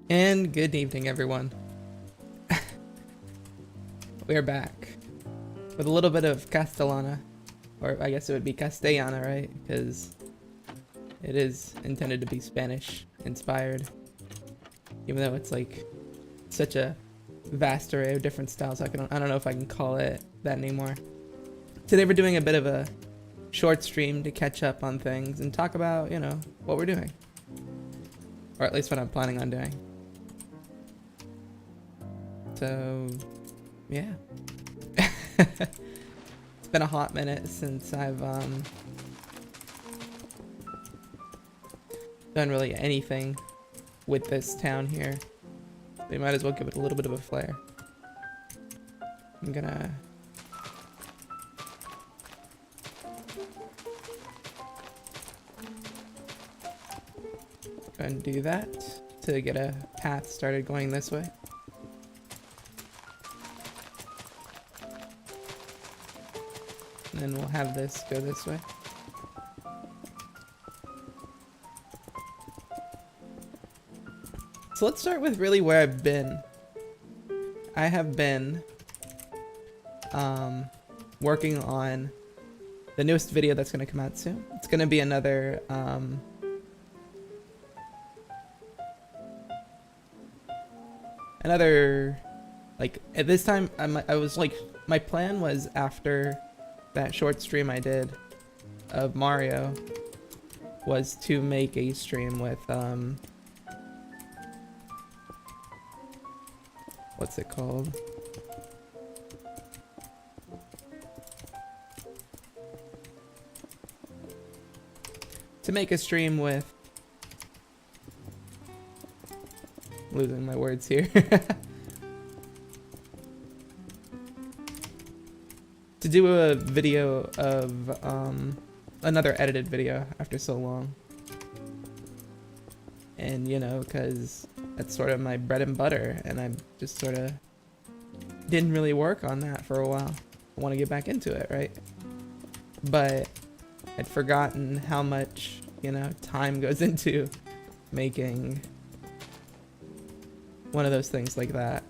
And good evening, everyone. We're back with a little bit of Castellana, or I guess it would be Castellana, right? Because it is intended to be Spanish inspired, even though it's like such a vast array of different styles. I don't know if I can call it that anymore. Today we're doing a bit of a short stream to catch up on things and talk about, you know, what we're doing, or at least what I'm planning on doing. So, yeah. It's been a hot minute since I've done really anything with this town here. We might as well give it a little bit of a flair. I'm gonna go ahead and do that to get a path started going this way. And then we'll have this go this way. So let's start with really where I've been. I have been working on the newest video that's going to come out soon. It's going to be another like at this time I was like, my plan was after that short stream I did of Mario was to make a stream with what's it called? To make a stream with, I'm losing my words here. To do a video of another edited video after so long. And you know, because that's sort of my bread and butter, and I just sort of didn't really work on that for a while. I want to get back into it, right? But I'd forgotten how much, you know, time goes into making one of those things like that.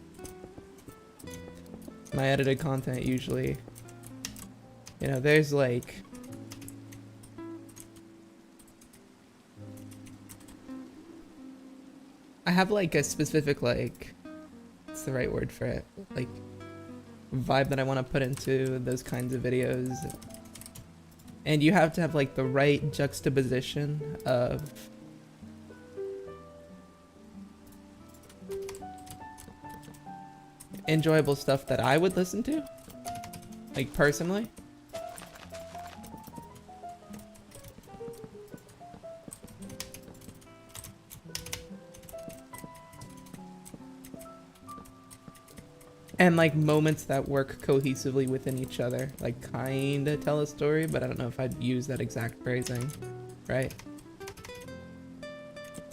My edited content usually, you know, there's like I have like a specific, like, what's the right word for it? Like, vibe that I want to put into those kinds of videos. And you have to have like the right juxtaposition of enjoyable stuff that I would listen to, like personally. And like moments that work cohesively within each other, like kinda tell a story, but I don't know if I'd use that exact phrasing, right?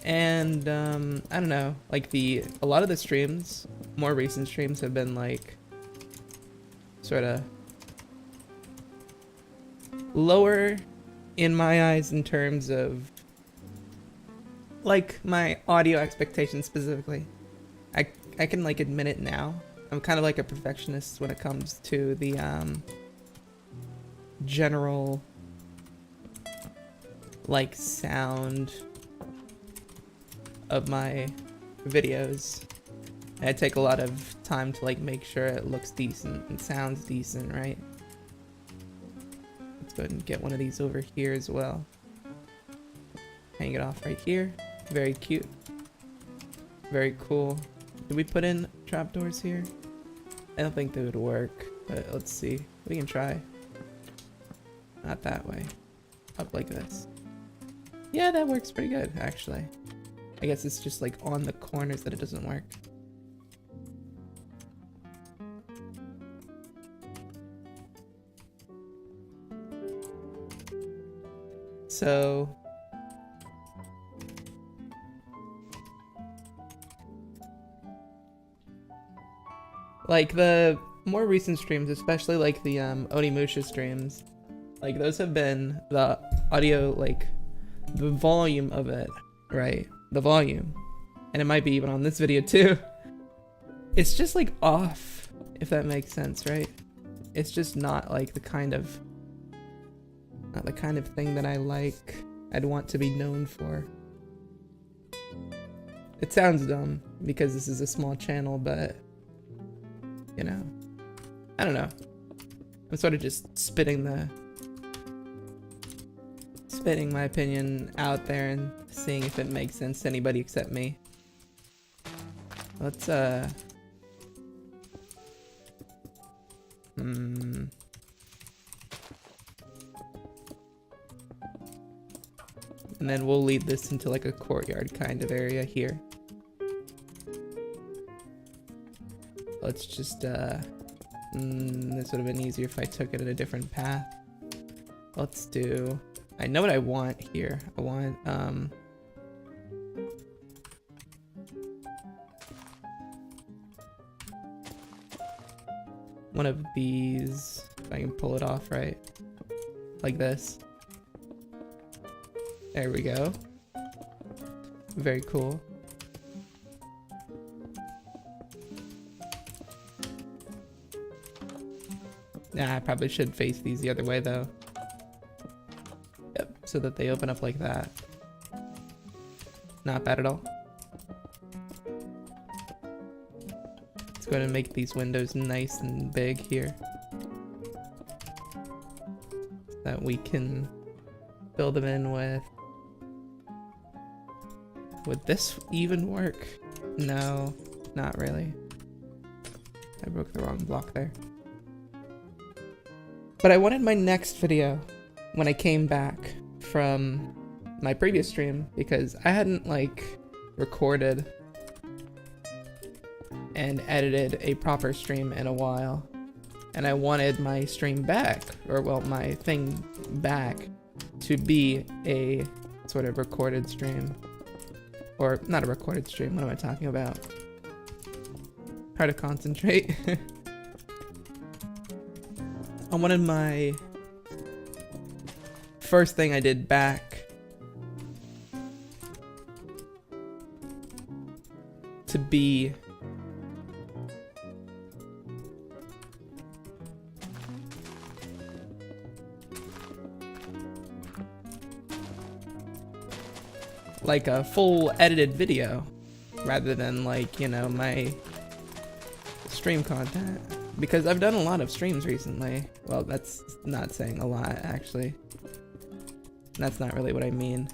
And I don't know, like a lot of the streams, more recent streams have been like sort of lower in my eyes in terms of like my audio expectations specifically. I can like admit it now. I'm kind of like a perfectionist when it comes to the general like sound of my videos. I take a lot of time to like make sure it looks decent and sounds decent, right? Let's go ahead and get one of these over here as well. Hang it off right here. Very cute. Very cool. Did we put in trapdoors here? I don't think they would work, but let's see. We can try. Not that way. Up like this. Yeah, that works pretty good, actually. I guess it's just like on the corners that it doesn't work. So like the more recent streams, especially like the Onimusha streams, like those have been the audio, like the volume of it, right? The volume And it might be even on this video too. It's just like off, if that makes sense, right? It's just not like the kind of thing that I'd want to be known for. It sounds dumb because this is a small channel, but you know, I don't know. I'm sort of just spitting my opinion out there and seeing if it makes sense to anybody except me. Let's and then we'll lead this into like a courtyard kind of area here. Let's just this would have been easier if I took it in a different path. Let's do, I know what I want here. I want one of these, if I can pull it off right, like this. There we go. Very cool. Nah, I probably should face these the other way though. Yep, so that they open up like that. Not bad at all. Let's go ahead and make these windows nice and big here, so that we can fill them in with... Would this even work? No, not really. I broke the wrong block there. But I wanted my next video when I came back from my previous stream, because I hadn't like recorded and edited a proper stream in a while, and I wanted my stream back, or well, my thing back, to be a sort of recorded stream. Or not a recorded stream, what am I talking about? Hard to concentrate. I wanted my first thing I did back to be like a full edited video rather than like, you know, my stream content, because I've done a lot of streams recently. Well, that's not saying a lot actually. That's not really what I mean.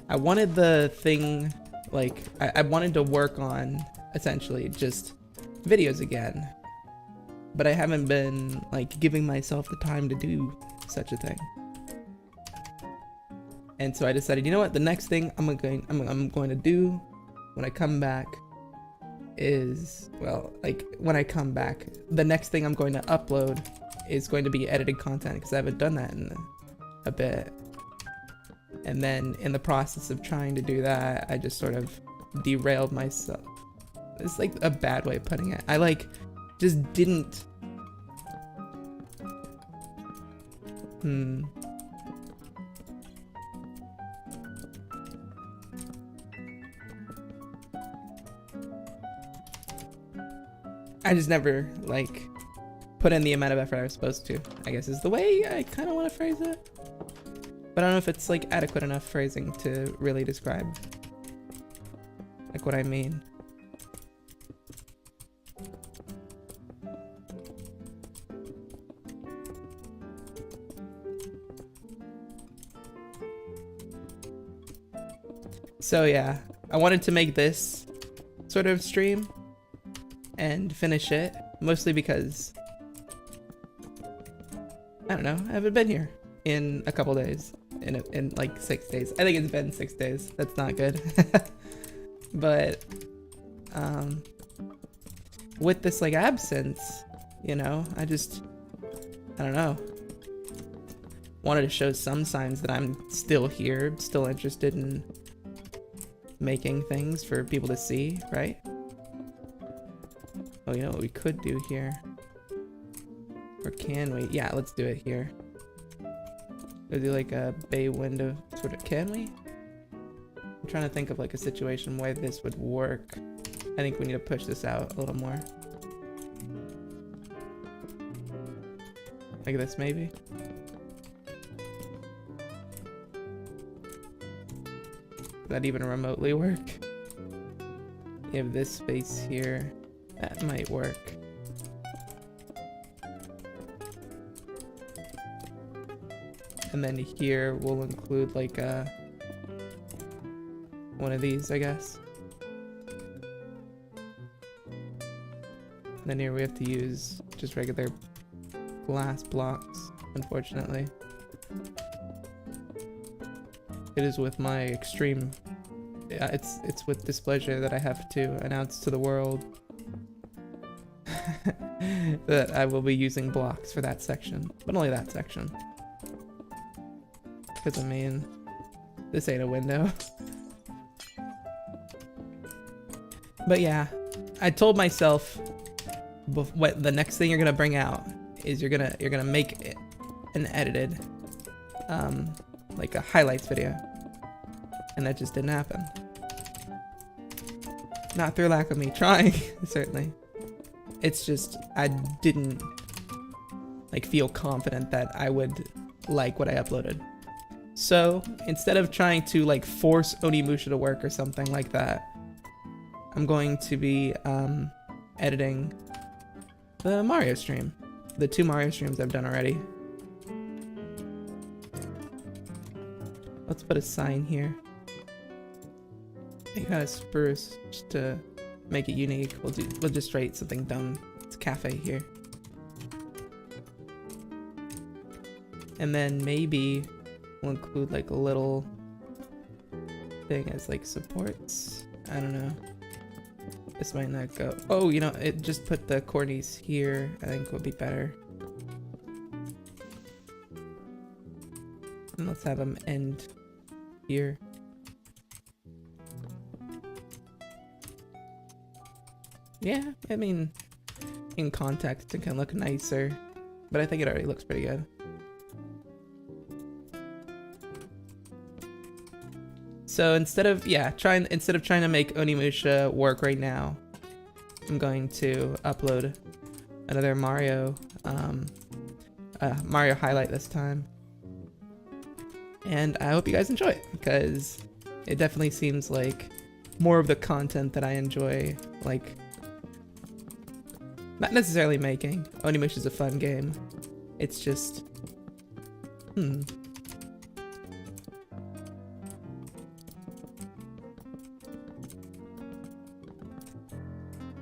I wanted the thing, like, I wanted to work on essentially just videos again. But I haven't been like giving myself the time to do such a thing. And so I decided, you know what, the next thing I'm going to do when I come back is, well, like when I come back, the next thing I'm going to upload is going to be edited content, because I haven't done that in a bit. And then in the process of trying to do that, I just sort of derailed myself. It's like a bad way of putting it. I like just didn't I just never like put in the amount of effort I was supposed to, I guess is the way I kind of want to phrase it. But I don't know if it's like adequate enough phrasing to really describe like what I mean. So yeah, I wanted to make this sort of stream and finish it, mostly because, I don't know, I haven't been here in a couple days, in like 6 days. I think it's been 6 days, that's not good. But, with this like absence, you know, I don't know, wanted to show some signs that I'm still here, still interested in making things for people to see, right? Oh, you know what we could do here? Or can we? Yeah, let's do it here. Or do like a bay window sort of, can we? I'm trying to think of like a situation where this would work. I think we need to push this out a little more. Like this maybe? Does that even remotely work? You have this space here. That might work. And then here we'll include like one of these, I guess. And then here we have to use just regular glass blocks, unfortunately. It is with my extreme, it's with displeasure that I have to announce to the world that I will be using blocks for that section, but only that section. Because I mean, this ain't a window. But yeah, I told myself what the next thing you're gonna bring out is you're gonna make it an edited like a highlights video, and that just didn't happen. Not through lack of me trying, certainly. It's just I didn't like feel confident that I would like what I uploaded. So instead of trying to like force Onimusha to work or something like that, I'm going to be editing the Mario stream. The 2 Mario streams I've done already. Let's put a sign here. Kind of spruce just to make it unique. We'll just write something dumb. It's cafe here. And then maybe we'll include like a little thing as like supports. I don't know. This might not go. Oh, you know, it just put the cornies here. I think would be better. And let's have them end here. Yeah, I mean, in context it can look nicer, but I think it already looks pretty good. So instead of trying to make Onimusha work right now, I'm going to upload another Mario highlight this time. And I hope you guys enjoy it, because it definitely seems like more of the content that I enjoy, like, not necessarily making. Onimusha is a fun game. It's just,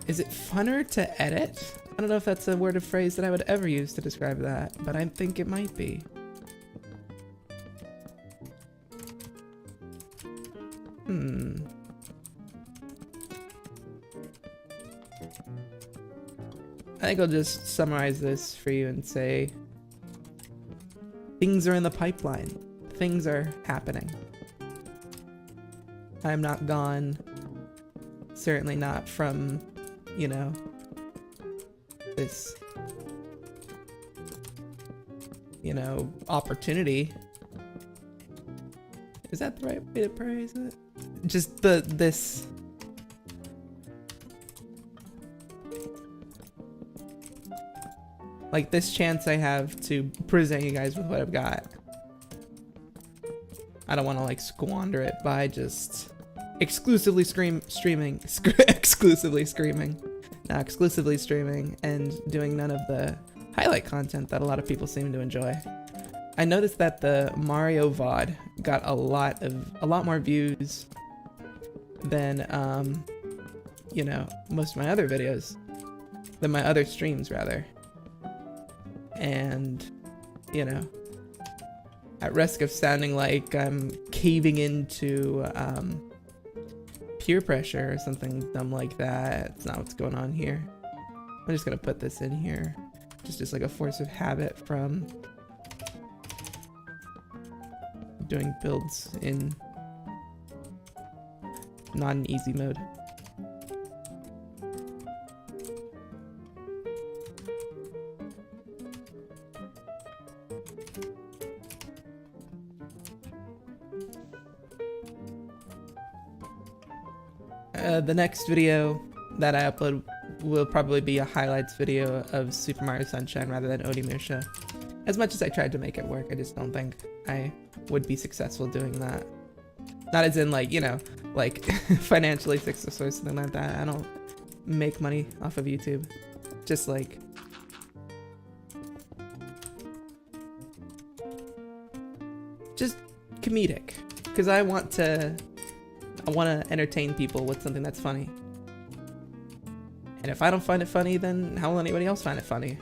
Is it funner to edit? I don't know if that's a word or phrase that I would ever use to describe that, but I think it might be. I think I'll just summarize this for you and say things are in the pipeline. Things are happening. I'm not gone. Certainly not from, you know, this, you know, opportunity. Is that the right way to praise it? Just this like this chance I have to present you guys with what I've got. I don't want to like squander it by just exclusively streaming and doing none of the highlight content that a lot of people seem to enjoy. I noticed that the Mario VOD got a lot more views than you know, most of my other videos, than my other streams rather. And, you know, at risk of sounding like I'm caving into peer pressure or something dumb like that, it's not what's going on here. I'm just gonna put this in here, just like a force of habit from doing builds in non-easy mode. The next video that I upload will probably be a highlights video of Super Mario Sunshine rather than Onimusha. As much as I tried to make it work, I just don't think I would be successful doing that. Not as in like, you know, like financially successful or something like that. I don't make money off of YouTube. Just like just comedic, because I want to entertain people with something that's funny. And if I don't find it funny, then how will anybody else find it funny?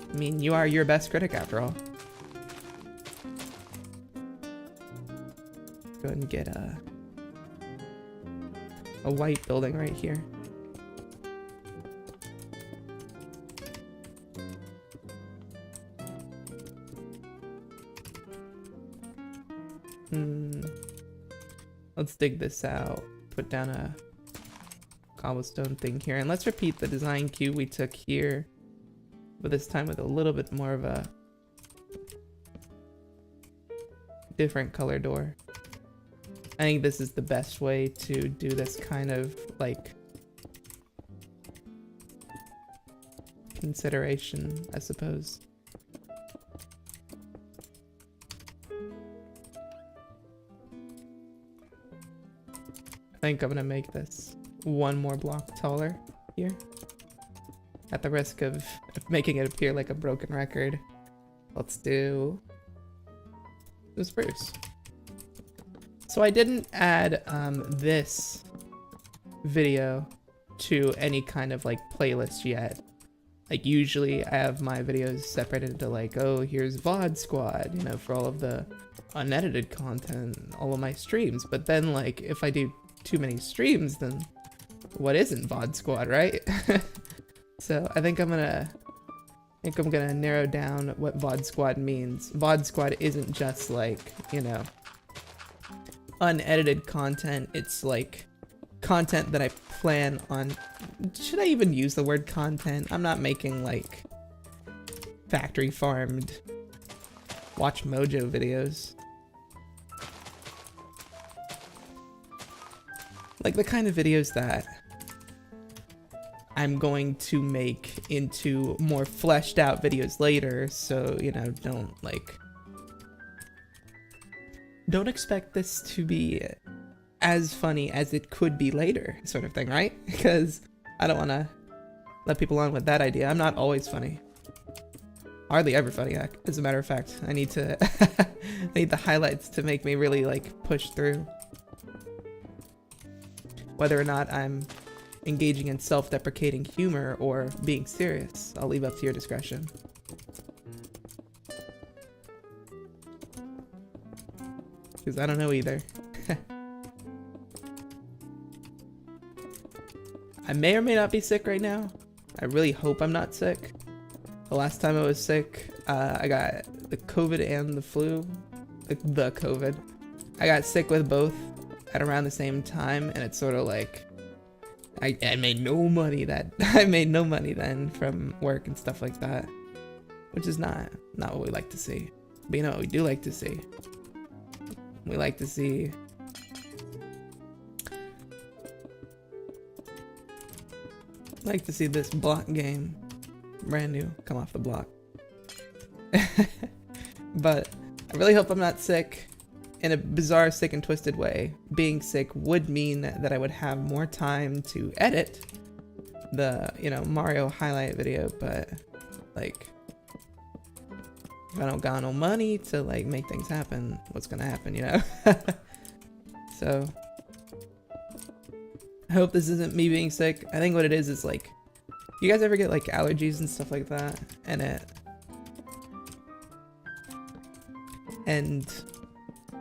I mean, you are your best critic after all. Go ahead and get a white building right here. Let's dig this out. Put down a cobblestone thing here, and let's repeat the design cue we took here, but this time with a little bit more of a different color door. I think this is the best way to do this kind of like consideration, I suppose. I think I'm gonna make this one more block taller here, at the risk of making it appear like a broken record. Let's do the spruce. So I didn't add this video to any kind of like playlist yet. Like usually I have my videos separated into like, oh, here's VOD Squad, you know, for all of the unedited content, all of my streams. But then like if I do too many streams, then what isn't VOD Squad, right? So I think I'm gonna narrow down what VOD Squad means. VOD Squad isn't just like, you know, unedited content. It's like content that I plan on. Should I even use the word content? I'm not making like factory farmed Watch Mojo videos. Like the kind of videos that I'm going to make into more fleshed out videos later, so, you know, don't expect this to be as funny as it could be later, sort of thing, right? Because I don't want to let people on with that idea. I'm not always funny. Hardly ever funny, as a matter of fact. I need to I need the highlights to make me really like push through. Whether or not I'm engaging in self-deprecating humor or being serious, I'll leave up to your discretion. Because I don't know either. I may or may not be sick right now. I really hope I'm not sick. The last time I was sick, I got the COVID and the flu. The COVID. I got sick with both at around the same time, and it's sort of like I made no money I made no money then from work and stuff like that, which is not what we like to see. But you know what we do like to see? We like to see this block game brand new come off the block. But I really hope I'm not sick. In a bizarre, sick and twisted way, being sick would mean that I would have more time to edit the, you know, Mario highlight video, but like if I don't got no money to like make things happen, what's gonna happen, you know? So I hope this isn't me being sick. I think what it is like, you guys ever get like allergies and stuff like that, and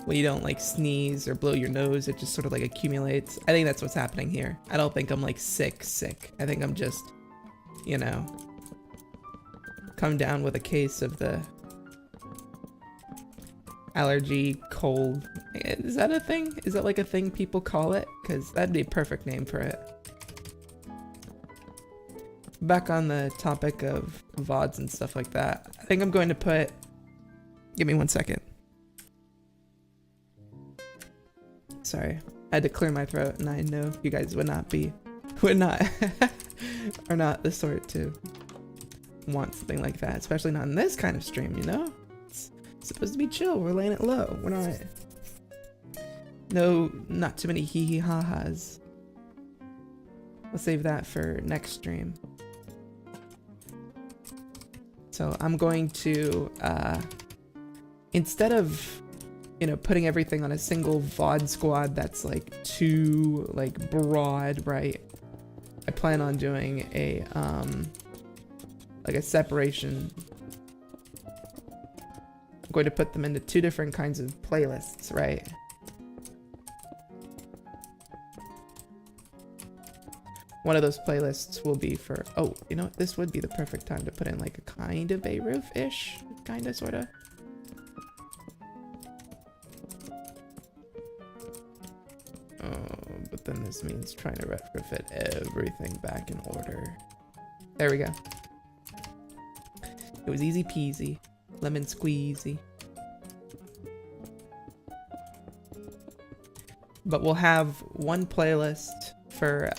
when you don't like sneeze or blow your nose, it just sort of like accumulates. I think that's what's happening here. I don't think I'm like sick. I think I'm just, you know, come down with a case of the allergy cold. Is that a thing? Is that like a thing people call it? Because that'd be a perfect name for it. Back on the topic of VODs and stuff like that, I think I'm going to put, give me 1 second. Sorry. I had to clear my throat, and I know you guys would not are not the sort to want something like that, especially not in this kind of stream, you know? It's supposed to be chill. We're laying it low. We're not. No, not too many hee hee ha ha's. We'll save that for next stream. So I'm going to, instead of, you know, putting everything on a single VOD squad that's like too like broad, right? I plan on doing a like a separation. I'm going to put them into 2 different kinds of playlists, right? One of those playlists will be for, oh, you know what? This would be the perfect time to put in like a kind of a roof-ish, kind of, sort of. Oh, but then this means trying to retrofit everything back in order. There we go. It was easy peasy, lemon squeezy. But we'll have one playlist for,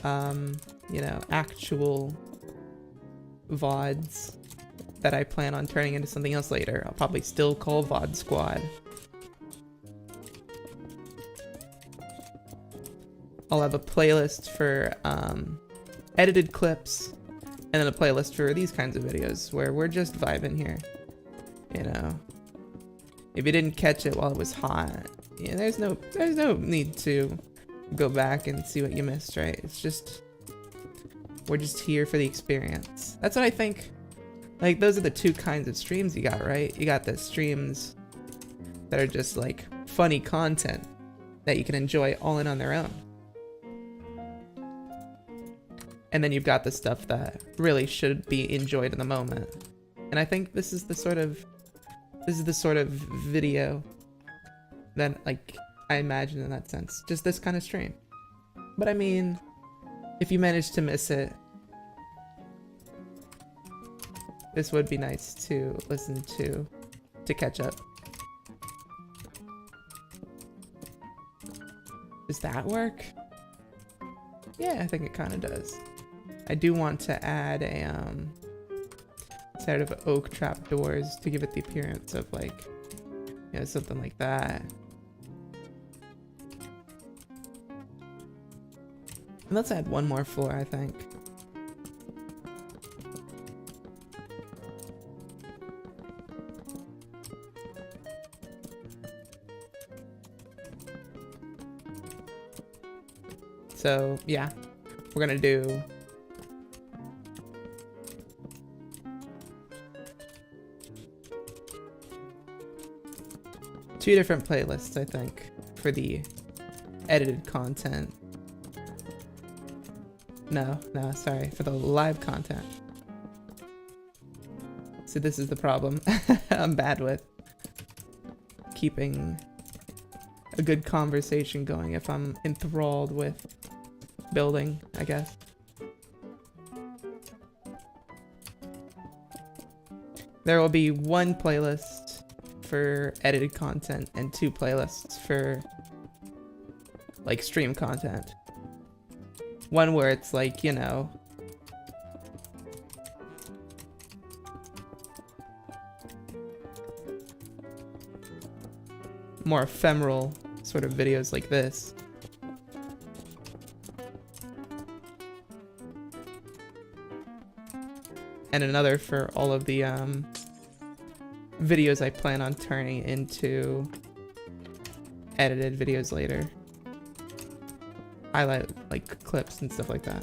you know, actual VODs that I plan on turning into something else later. I'll probably still call VOD Squad. I'll have a playlist for edited clips, and then a playlist for these kinds of videos where we're just vibing here. You know, if you didn't catch it while it was hot, yeah, there's no need to go back and see what you missed, right? It's just, we're just here for the experience. That's what I think. Like, those are the 2 kinds of streams you got, right? You got the streams that are just like funny content that you can enjoy all in on their own. And then you've got the stuff that really should be enjoyed in the moment. And I think this is the sort of video that, like, I imagine in that sense. Just this kind of stream. But I mean, if you manage to miss it, this would be nice to listen to catch up. Does that work? Yeah, I think it kind of does. I do want to add a set of oak trapdoors to give it the appearance of, like, you know, something like that. And let's add one more floor, I think. So, yeah, we're gonna do two different playlists, I think, for the edited content. No, sorry, for the live content. So this is the problem I'm bad with keeping a good conversation going if I'm enthralled with building, I guess. There will be one playlist for edited content and 2 playlists for, like, stream content. One where it's like, you know, more ephemeral sort of videos like this. And another for all of the videos I plan on turning into edited videos later. Highlight, like, clips and stuff like that.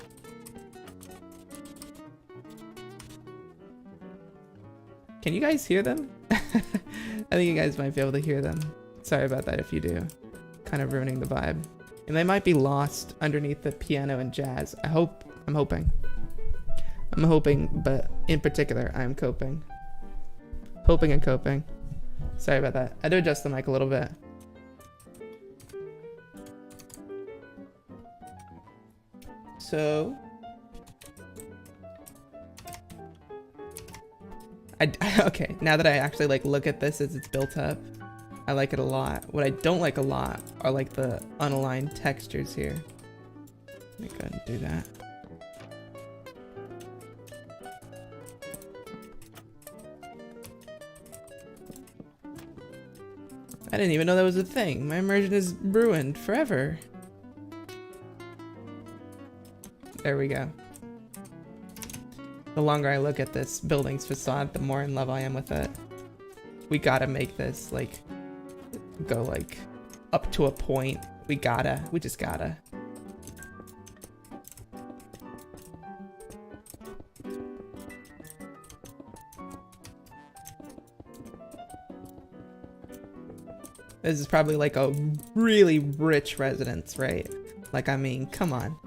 Can you guys hear them? I think you guys might be able to hear them. Sorry about that if you do. Kind of ruining the vibe. And they might be lost underneath the piano and jazz. I'm hoping. I'm hoping, but in particular, I'm coping. Hoping and coping. Sorry about that. I had to adjust the mic a little bit. So, okay, now that I actually, like, look at this as it's built up, I like it a lot. What I don't like a lot are like the unaligned textures here. Let me go ahead and do that. I didn't even know that was a thing. My immersion is ruined forever. There we go. The longer I look at this building's facade, the more in love I am with it. We gotta make this, like, go, like, up to a point. We just gotta. This is probably like a really rich residence, right? Like, I mean, come on.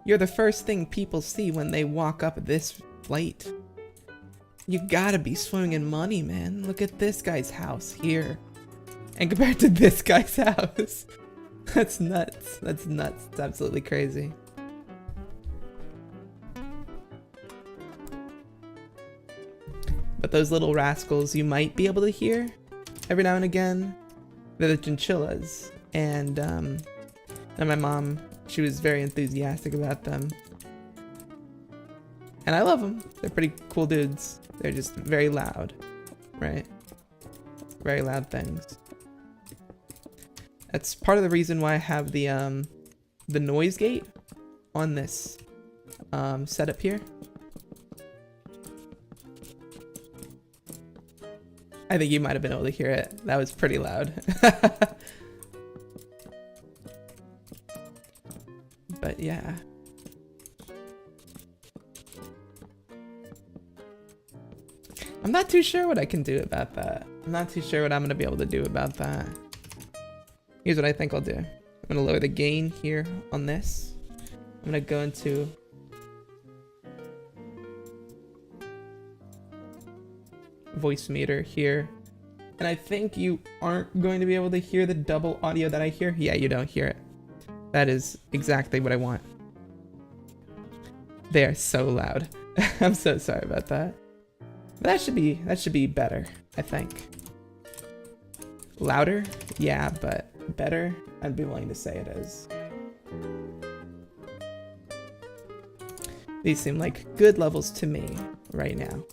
You're the first thing people see when they walk up this flight. You gotta be swimming in money, man. Look at this guy's house here. And compared to this guy's house. That's nuts. That's nuts. It's absolutely crazy. But those little rascals you might be able to hear every now and again, they're the chinchillas. And my mom, she was very enthusiastic about them. And I love them. They're pretty cool dudes. They're just very loud, right? Very loud things. That's part of the reason why I have the noise gate on this setup here. I think you might have been able to hear it. That was pretty loud. But yeah. I'm not too sure what I can do about that. I'm not too sure what I'm gonna be able to do about that. Here's what I think I'll do. I'm gonna lower the gain here on this. I'm gonna go into voice meter here. And I think you aren't going to be able to hear the double audio that I hear. Yeah, you don't hear it. That is exactly what I want. They are so loud. I'm so sorry about that. But that should be better, I think. Louder? Yeah, but better? I'd be willing to say it is. These seem like good levels to me right now.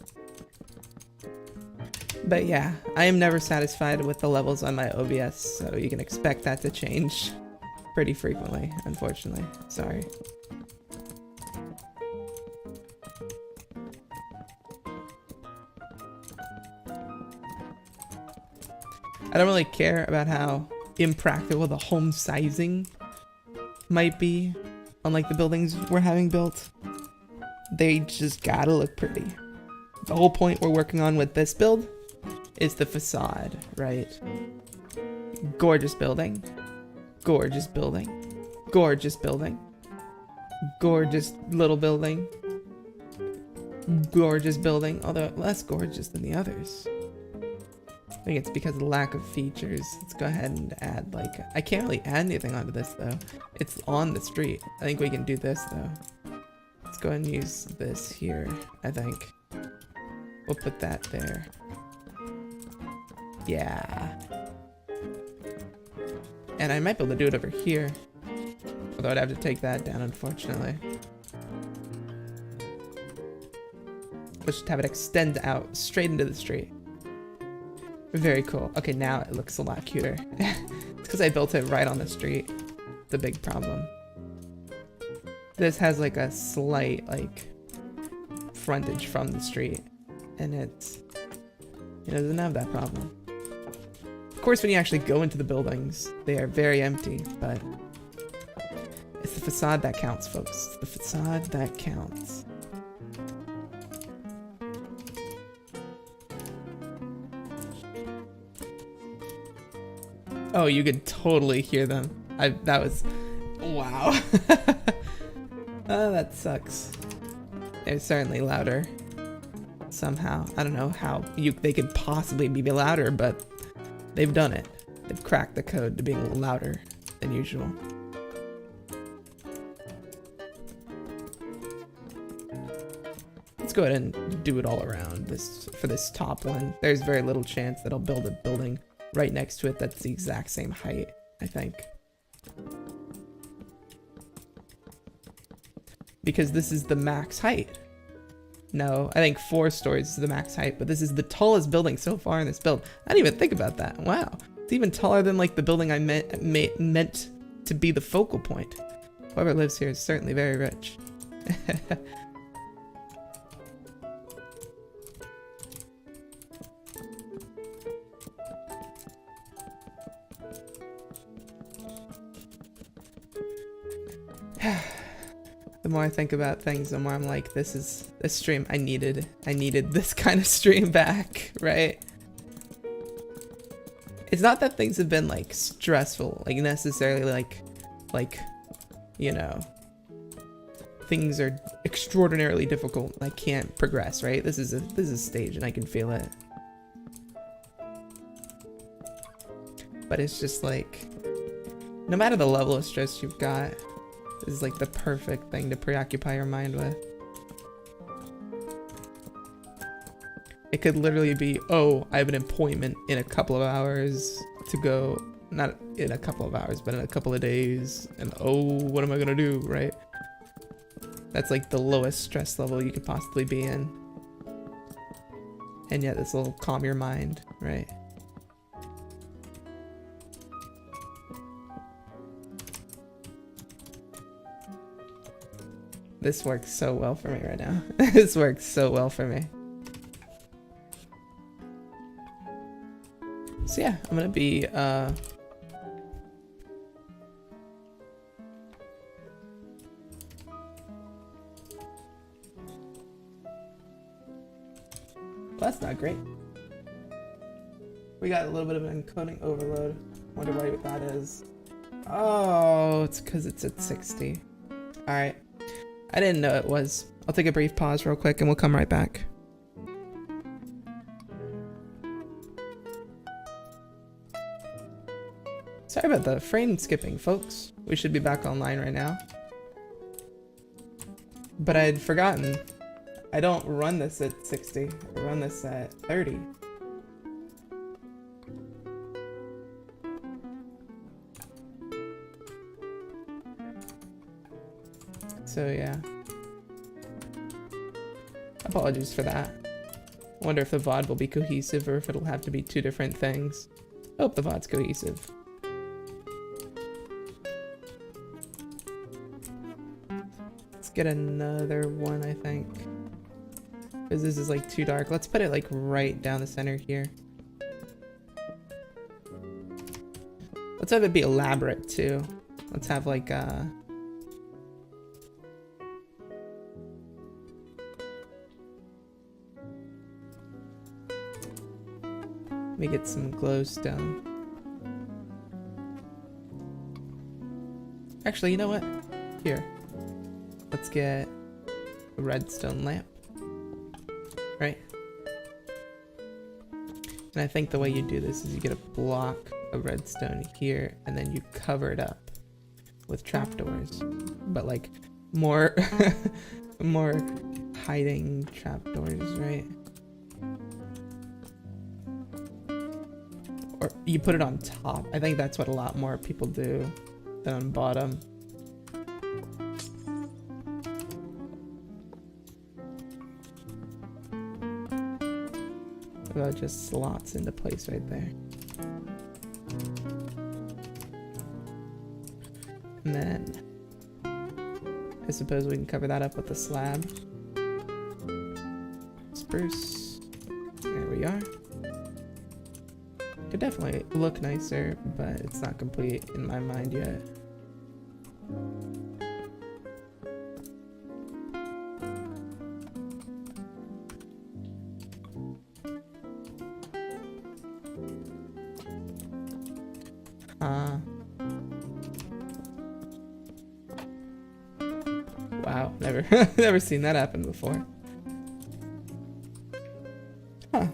But yeah, I am never satisfied with the levels on my OBS, so you can expect that to change pretty frequently, unfortunately. Sorry. I don't really care about how impractical the home sizing might be on like the buildings we're having built. They just gotta look pretty. The whole point we're working on with this build is the facade, right? Gorgeous building. Gorgeous building. Gorgeous building. Gorgeous little building. Gorgeous building, although less gorgeous than the others. I think it's because of the lack of features. Let's go ahead and add, like, I can't really add anything onto this though. It's on the street. I think we can do this though. Let's go ahead and use this here, I think. We'll put that there. Yeah. And I might be able to do it over here. Although I'd have to take that down, unfortunately. Let's just have it extend out straight into the street. Very cool. Okay, now it looks a lot cuter. It's because I built it right on the street. The big problem. This has like a slight like frontage from the street, and it doesn't have that problem. Of course, when you actually go into the buildings, they are very empty, but it's the facade that counts, folks. It's the facade that counts. Oh, you could totally hear them. That was, wow. Oh, that sucks. They're certainly louder. Somehow, I don't know how they could possibly be louder, but they've done it. They've cracked the code to being louder than usual. It's let's go ahead and do it all around this for this top one. There's very little chance that I'll build a building right next to it that's the exact same height, I think. Because this is the max height. No, I think 4 stories is the max height, but this is the tallest building so far in this build. I didn't even think about that. Wow. It's even taller than like the building I meant to be the focal point. Whoever lives here is certainly very rich. The more I think about things, the more I'm like, this is a stream I needed this kind of stream back, right? It's not that things have been like stressful, like necessarily like, you know, things are extraordinarily difficult and I can't progress, right? This is a stage and I can feel it. But it's just like, no matter the level of stress you've got, this is like the perfect thing to preoccupy your mind with. It could literally be, oh, I have an appointment in a couple of hours to go, not in a couple of hours, but in a couple of days, and oh, what am I gonna do, right? That's like the lowest stress level you could possibly be in. And yet this will calm your mind, right? This works so well for me right now. This works so well for me. So yeah, I'm gonna be well, that's not great. We got a little bit of an encoding overload. Wonder why that is. Oh, it's because it's at 60. Alright. I didn't know it was. I'll take a brief pause real quick and we'll come right back. Sorry about the frame skipping, folks. We should be back online right now. But I'd forgotten. I don't run this at 60. I run this at 30. So yeah. Apologies for that. I wonder if the VOD will be cohesive or if it'll have to be 2 different things. I hope the VOD's cohesive. Let's get another one, I think. Because this is like too dark. Let's put it like right down the center here. Let's have it be elaborate too. Let's have like let me get some glowstone. Actually, you know what? Here. Let's get a redstone lamp. Right? And I think the way you do this is you get a block of redstone here, and then you cover it up with trapdoors. But like more more hiding trapdoors, right? Or you put it on top. I think that's what a lot more people do than on bottom. That just slots into place right there. And then I suppose we can cover that up with a slab. Spruce. There we are. Could definitely look nicer, but it's not complete in my mind yet. Wow, never seen that happen before. Huh.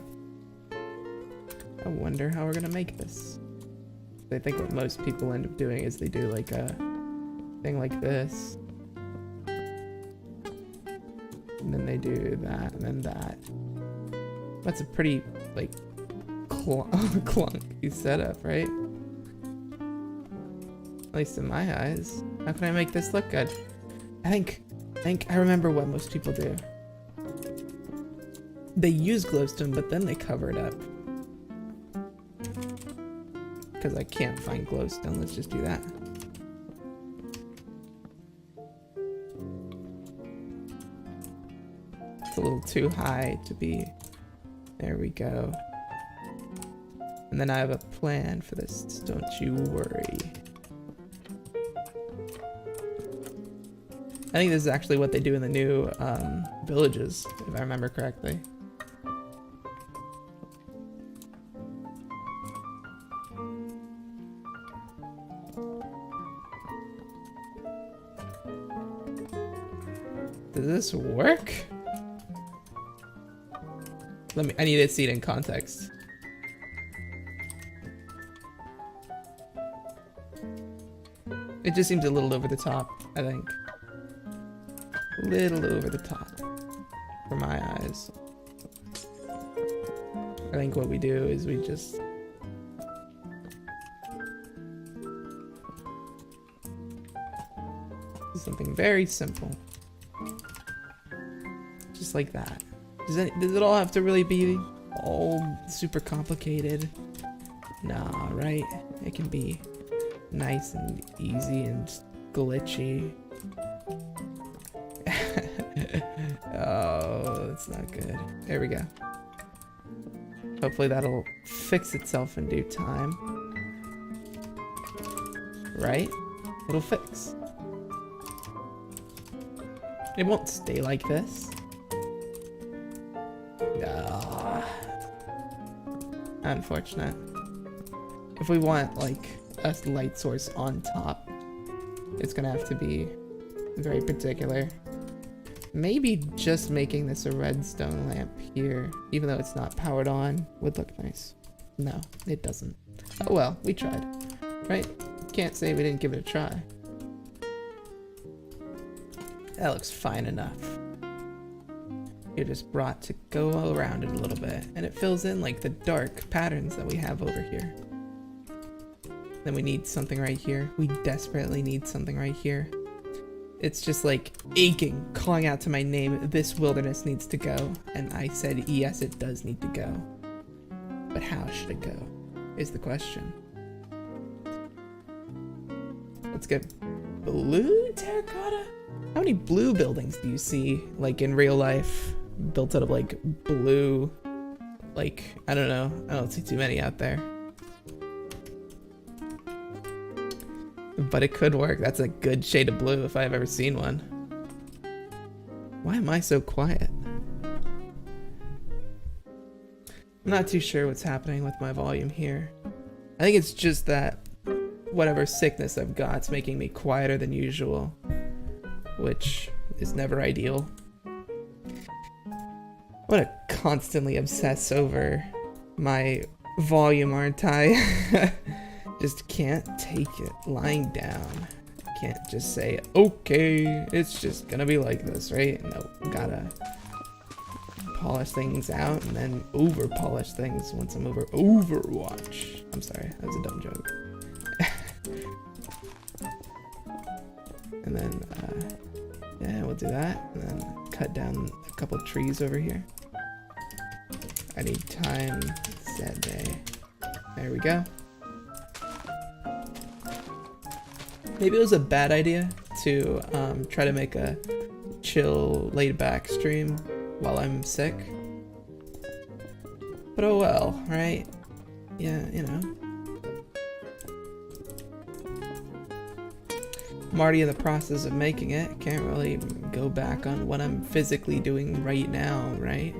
I wonder how we're gonna make this. I think what most people end up doing is they do like a thing like this. And then they do that and then that. That's a pretty, like, clunky setup, right? At least in my eyes. How can I make this look good? I think I remember what most people do. They use glowstone, but then they cover it up. Because I can't find glowstone, let's just do that. It's a little too high to be... There we go. And then I have a plan for this, don't you worry. I think this is actually what they do in the new villages, if I remember correctly. Does this work? I need to see it in context. It just seems a little over the top, I think. A little over the top, for my eyes. I think what we do is we just... do something very simple. Just like that. Does it all have to really be all super complicated? Nah, right? It can be nice and easy and glitchy. Oh, that's not good. There we go. Hopefully that'll fix itself in due time. Right? It'll fix. It won't stay like this. Unfortunate. If we want like a light source on top, it's gonna have to be very particular. Maybe just making this a redstone lamp here, even though it's not powered on, would look nice. No, it doesn't. Oh well, we tried, right? Can't say we didn't give it a try. That looks fine enough. You're just brought to go around it a little bit, and it fills in like the dark patterns that we have over here. Then we need something right here. We desperately need something right here. It's just like aching, calling out to my name, this wilderness needs to go. And I said, yes, it does need to go. But how should it go, is the question. Let's get blue terracotta? How many blue buildings do you see, like in real life, built out of like blue, like, I don't know, I don't see too many out there. But it could work. That's a good shade of blue if I've ever seen one. Why am I so quiet? I'm not too sure what's happening with my volume here. I think it's just that whatever sickness I've got's making me quieter than usual, which is never ideal. What a constantly obsess over my volume, aren't I? Just can't take it lying down. Can't just say, okay, it's just gonna be like this, right? No, gotta polish things out and then over polish things once I'm over Overwatch. I'm sorry, that was a dumb joke. And then, yeah, we'll do that. And then cut down a couple trees over here. I need time, set day. There we go. Maybe it was a bad idea to try to make a chill, laid-back stream while I'm sick. But oh well, right? Yeah, you know. I'm already in the process of making it. Can't really go back on what I'm physically doing right now, right?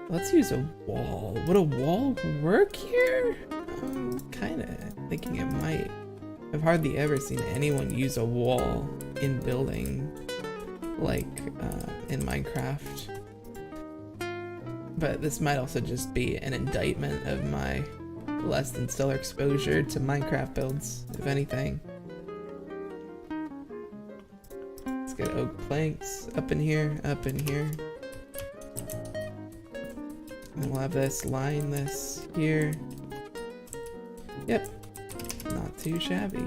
Let's use a wall. Would a wall work here? I'm kind of thinking it might. I've hardly ever seen anyone use a wall in building, like in Minecraft. But this might also just be an indictment of my less than stellar exposure to Minecraft builds, if anything. Let's get oak planks up in here, up in here. And we'll have this, line this here. Yep, not too shabby.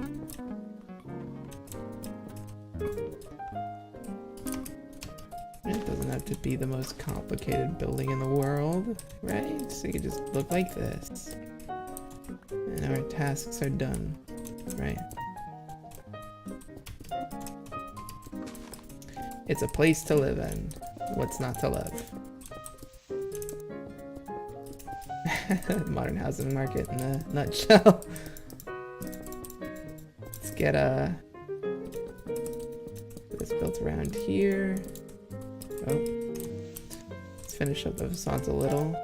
It doesn't have to be the most complicated building in the world, right? So you can just look like this. And our tasks are done, right? It's a place to live in. What's not to love? Modern housing market in a nutshell. Let's get this built around here. Oh, let's finish up the facades a little.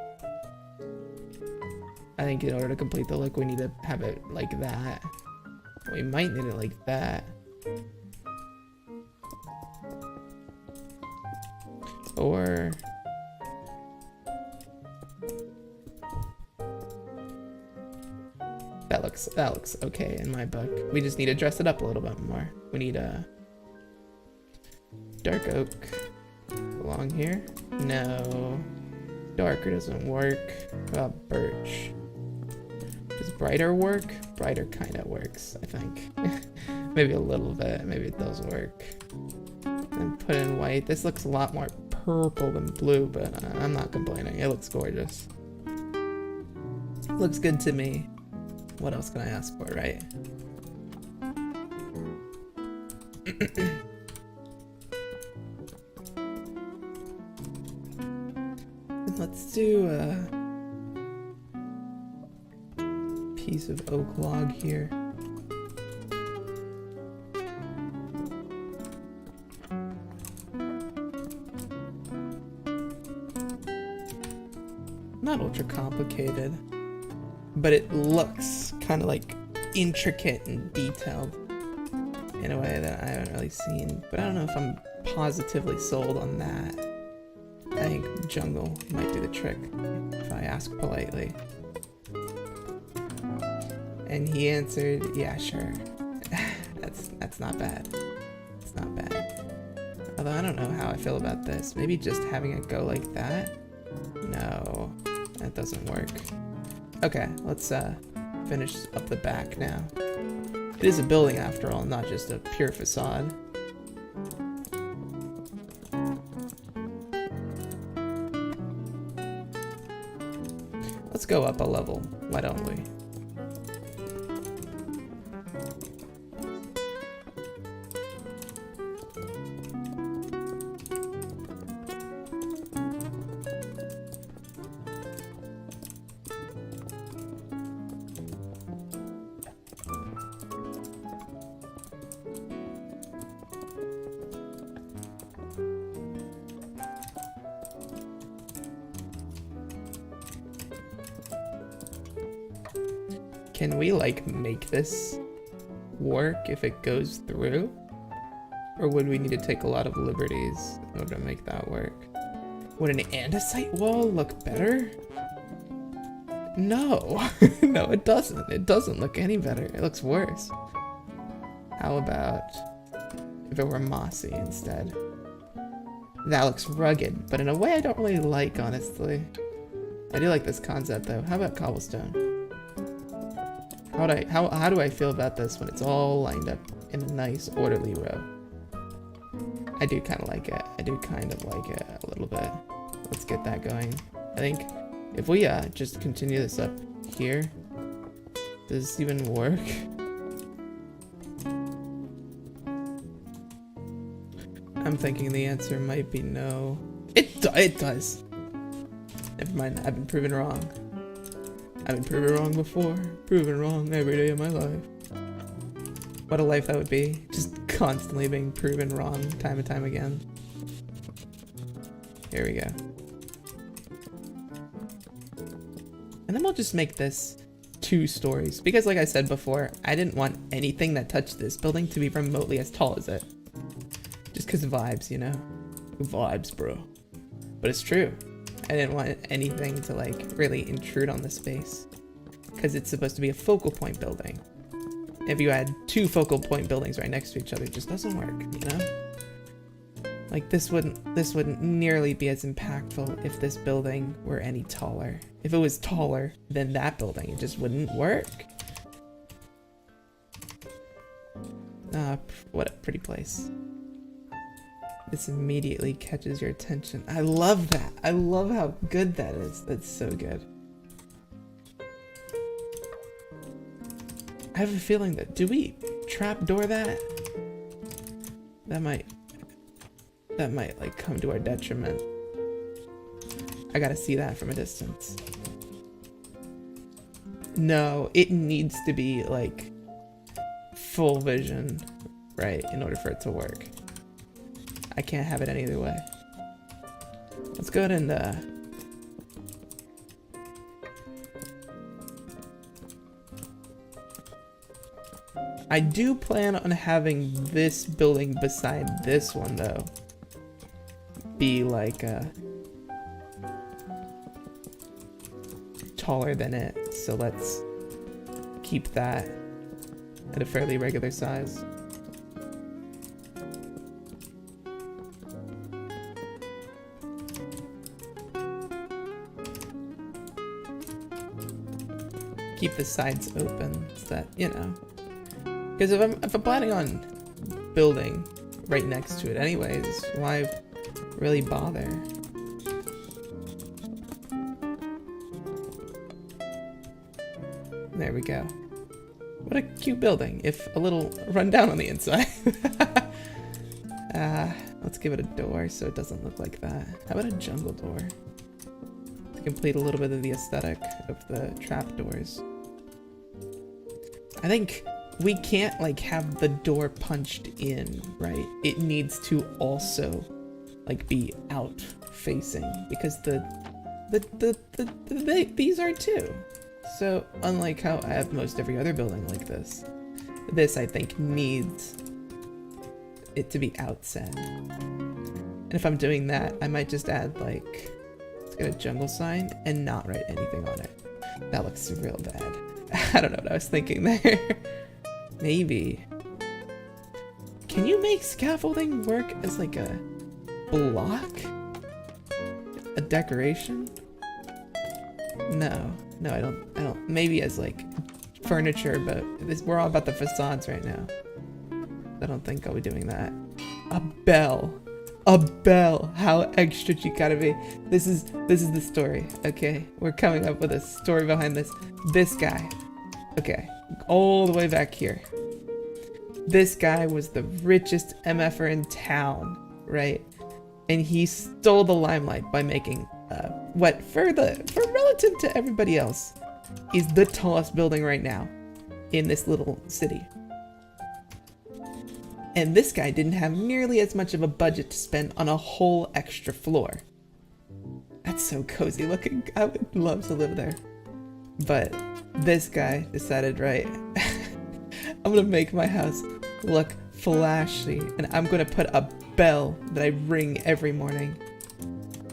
I think in order to complete the look, we need to have it like that. We might need it like that. Or that looks okay in my book. We just need to dress it up a little bit more. We need a dark oak along here. No, darker doesn't work. How about birch? Does brighter work? Brighter kind of works, I think. Maybe a little bit. Maybe it does work. And put in white. This looks a lot more purple than blue, but I'm not complaining. It looks gorgeous. Looks good to me. What else can I ask for, right? Let's do a piece of oak log here. Not ultra complicated, but it looks kind of like intricate and detailed in a way that I haven't really seen. But I don't know if I'm positively sold on that. I think jungle might do the trick if I ask politely. And he answered, yeah, sure. That's not bad. It's not bad. Although I don't know how I feel about this. Maybe just having it go like that? No, that doesn't work. Okay, let's finish up the back now. It is a building after all, not just a pure facade. Let's go up a level, why don't we? Can we, like, make this work if it goes through? Or would we need to take a lot of liberties in order to make that work? Would an andesite wall look better? No. No, it doesn't. It doesn't look any better. It looks worse. How about if it were mossy instead? That looks rugged, but in a way I don't really like, honestly. I do like this concept, though. How about cobblestone? How do I feel about this when it's all lined up in a nice orderly row? I do kind of like it. I do kind of like it a little bit. Let's get that going. I think if we just continue this up here, does this even work? I'm thinking the answer might be no. It does. Never mind, I've been proven wrong. I've been proven wrong before, proven wrong every day of my life. What a life that would be, just constantly being proven wrong time and time again. Here we go. And then we'll just make this 2 stories, because like I said before, I didn't want anything that touched this building to be remotely as tall as it. Just because vibes, you know? Vibes, bro. But it's true. I didn't want anything to like really intrude on the space because it's supposed to be a focal point building. If you had 2 focal point buildings right next to each other, it just doesn't work, you know? Like this wouldn't nearly be as impactful if this building were any taller. If it was taller than that building, it just wouldn't work. What a pretty place. This immediately catches your attention. I love that. I love how good that is. That's so good. I have a feeling that, do we trapdoor that? That might like come to our detriment. I gotta see that from a distance. No, it needs to be like full vision, right, in order for it to work. I can't have it any other way. Let's go ahead and I do plan on having this building beside this one though be like taller than it, so let's keep that at a fairly regular size. Keep the sides open so that, you know, because if I'm planning on building right next to it anyways, why really bother? There we go. What a cute building, if a little run down on the inside. Let's give it a door so it doesn't look like that. How about a jungle door? To complete a little bit of the aesthetic of the trapdoors. I think we can't like have the door punched in, right? It needs to also like be out facing because these are too. So unlike how I have most every other building like this I think needs it to be outset. And if I'm doing that, I might just add like, let's get a jungle sign and not write anything on it. That looks real bad. I don't know what I was thinking there. Maybe. Can you make scaffolding work as like a block? A decoration? No, I don't. Maybe as like furniture, but we're all about the facades right now. I don't think I'll be doing that. A bell. A bell. How extra you gotta be. This is the story. Okay, we're coming up with a story behind this. This guy. Okay, all the way back here. This guy was the richest MFer in town, right? And he stole the limelight by making what for relative to everybody else is the tallest building right now in this little city. And this guy didn't have nearly as much of a budget to spend on a whole extra floor. That's so cozy looking. I would love to live there. But this guy decided, right, I'm gonna make my house look flashy and I'm gonna put a bell that I ring every morning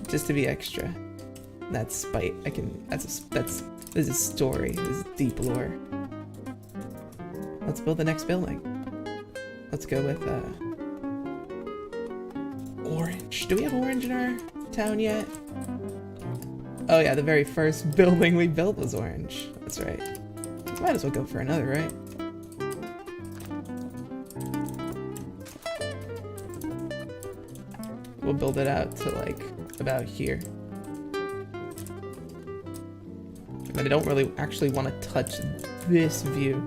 just to be extra. And that's spite. This is story. This is deep lore. Let's build the next building. Let's go with orange. Do we have orange in our town yet? Oh yeah, the very first building we built was orange. That's right. Might as well go for another, right? We'll build it out to like about here. But I don't really actually want to touch this view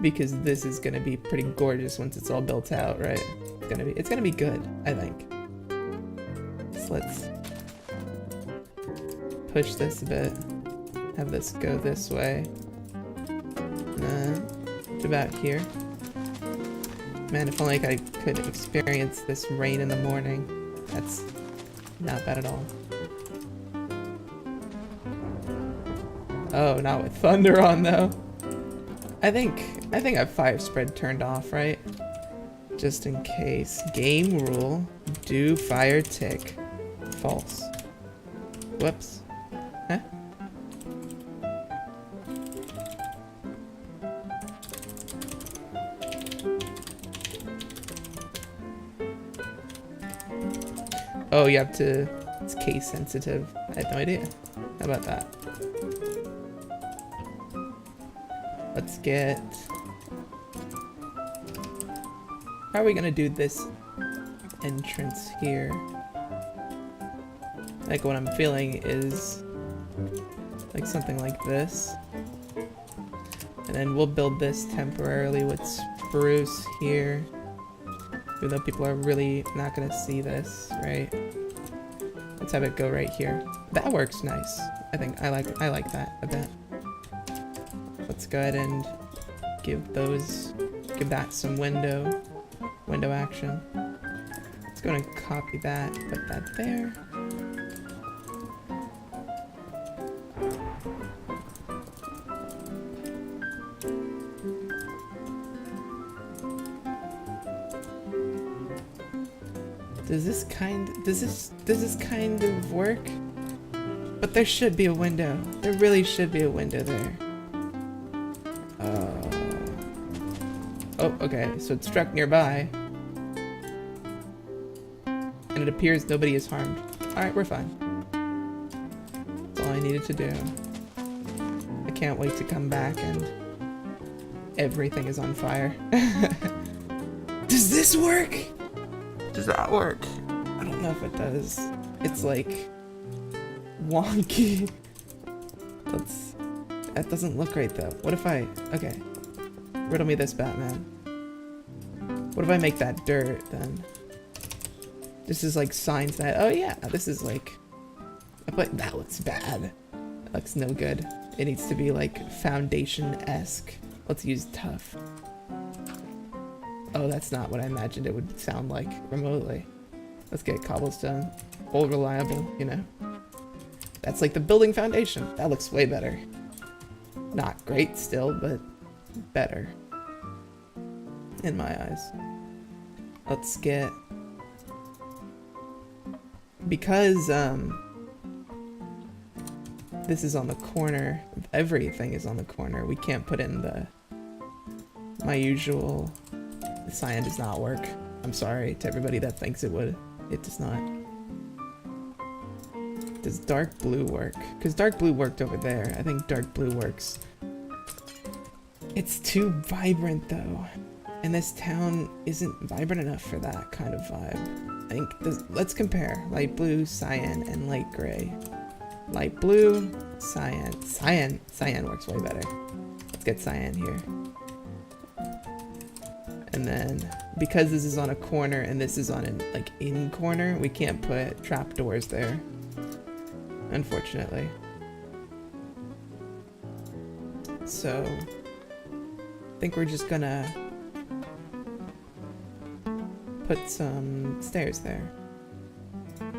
because this is gonna be pretty gorgeous once it's all built out, right? It's gonna be good, I think. So let's push this a bit. Have this go this way. To about here. Man, if only I could experience this rain in the morning. That's not bad at all. Oh, not with thunder on though. I think I have fire spread turned off, right? Just in case. Game rule, do fire tick. False. Whoops. Huh? Oh, you have to... It's case sensitive. I had no idea. How about that? Let's get... How are we gonna do this entrance here? Like, what I'm feeling is... like something like this. And then we'll build this temporarily with spruce here. Even though people are really not gonna see this, right? Let's have it go right here. That works nice. I think I like that a bit. Let's go ahead and give that some window action. Let's go and copy that, put that there. Does this kind of work? But there should be a window. There really should be a window there. Oh, okay, so it struck nearby. And it appears nobody is harmed. Alright, we're fine. That's all I needed to do. I can't wait to come back and everything is on fire. Does this work? Does that work? I don't know if it does. It's like wonky. That doesn't look right though. What if okay. Riddle me this, Batman. What if I make that dirt then? This is like signs that, oh yeah, this is like, but that looks bad. That looks no good. It needs to be like foundation-esque. Let's use tough. Oh, that's not what I imagined it would sound like remotely. Let's get cobblestone. Old reliable, you know. That's like the building foundation. That looks way better. Not great still, but better. In my eyes. Let's get... Because, this is on the corner. Everything is on the corner. We can't put in my usual... The cyan does not work. I'm sorry to everybody that thinks it would. It does not. Does dark blue work? Because dark blue worked over there. I think dark blue works. It's too vibrant though. And this town isn't vibrant enough for that kind of vibe. I think let's compare light blue, cyan, and light gray. Light blue, cyan. Cyan works way better. Let's get cyan here. And then, because this is on a corner and this is on an in corner, we can't put trapdoors there. Unfortunately. So, I think we're just gonna put some stairs there.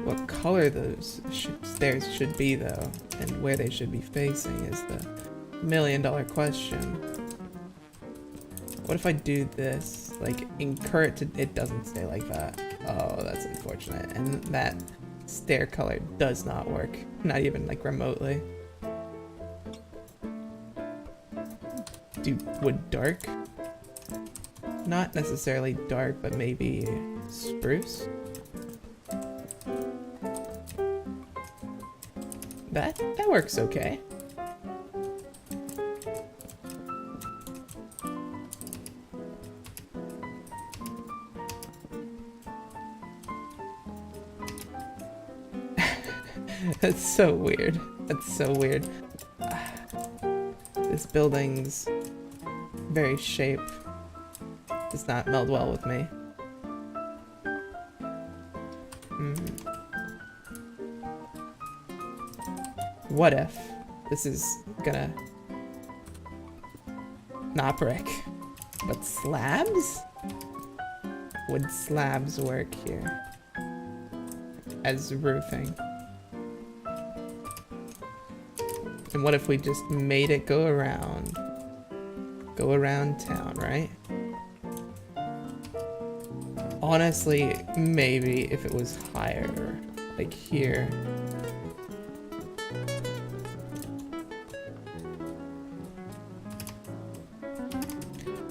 What color those stairs should be though, and where they should be facing is the million-dollar question. What if I do this, like incur it to, it doesn't stay like that. Oh, that's unfortunate. And that stair color does not work. Not even like remotely. Would dark? Not necessarily dark, but maybe spruce? That works okay. That's so weird. That's so weird. This building's very shape does not meld well with me. What if this is gonna not brick, but slabs? Would slabs work here as roofing? And what if we just made it go around town, right? Honestly, maybe if it was higher, like here.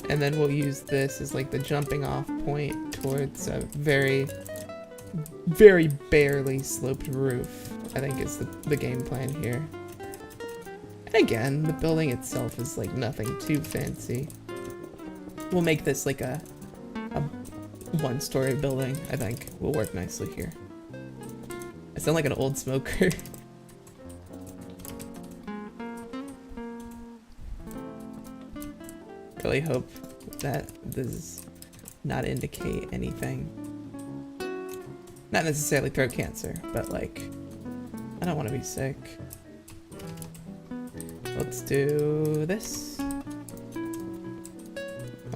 And then we'll use this as like the jumping off point towards a very very barely sloped roof, I think is the game plan here. And again, the building itself is like nothing too fancy. We'll make this like a one-story building, I think will work nicely here. I sound like an old smoker. Really hope that this does not indicate anything. Not necessarily throat cancer, but like, I don't want to be sick. Let's do this.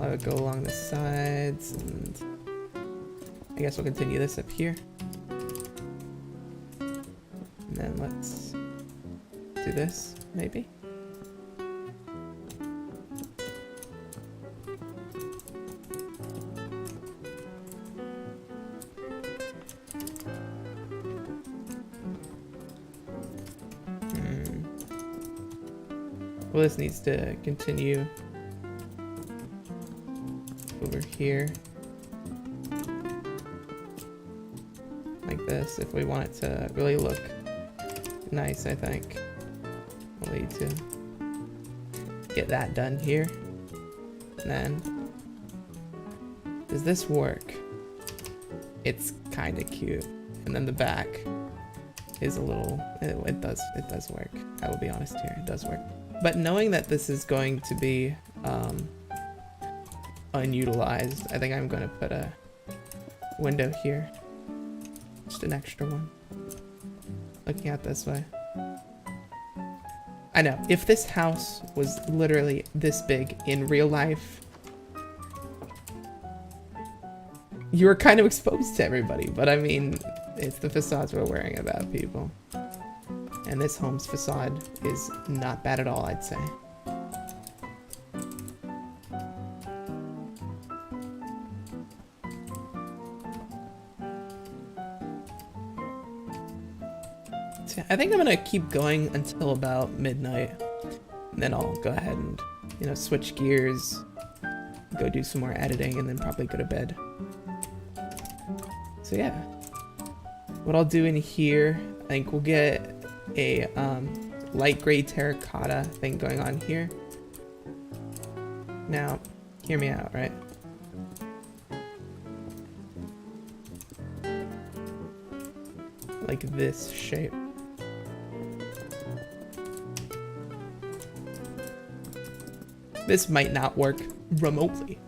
I'll go along the sides, and I guess we'll continue this up here. And then let's do this, maybe. Well, this needs to continue over here. Like this, if we want it to really look nice, I think. We'll need to get that done here. And then, does this work? It's kind of cute. And then the back is a little, it does work. I will be honest here, it does work. But knowing that this is going to be unutilized, I think I'm going to put a window here. Just an extra one. Looking out this way. I know, if this house was literally this big in real life, you were kind of exposed to everybody, but I mean, it's the facades we're worrying about, people. And this home's facade is not bad at all, I'd say. So I think I'm gonna keep going until about midnight. And then I'll go ahead and, you know, switch gears, go do some more editing, and then probably go to bed. So yeah. What I'll do in here, I think we'll get a light gray terracotta thing going on here. Now, hear me out, right? Like this shape. This might not work remotely.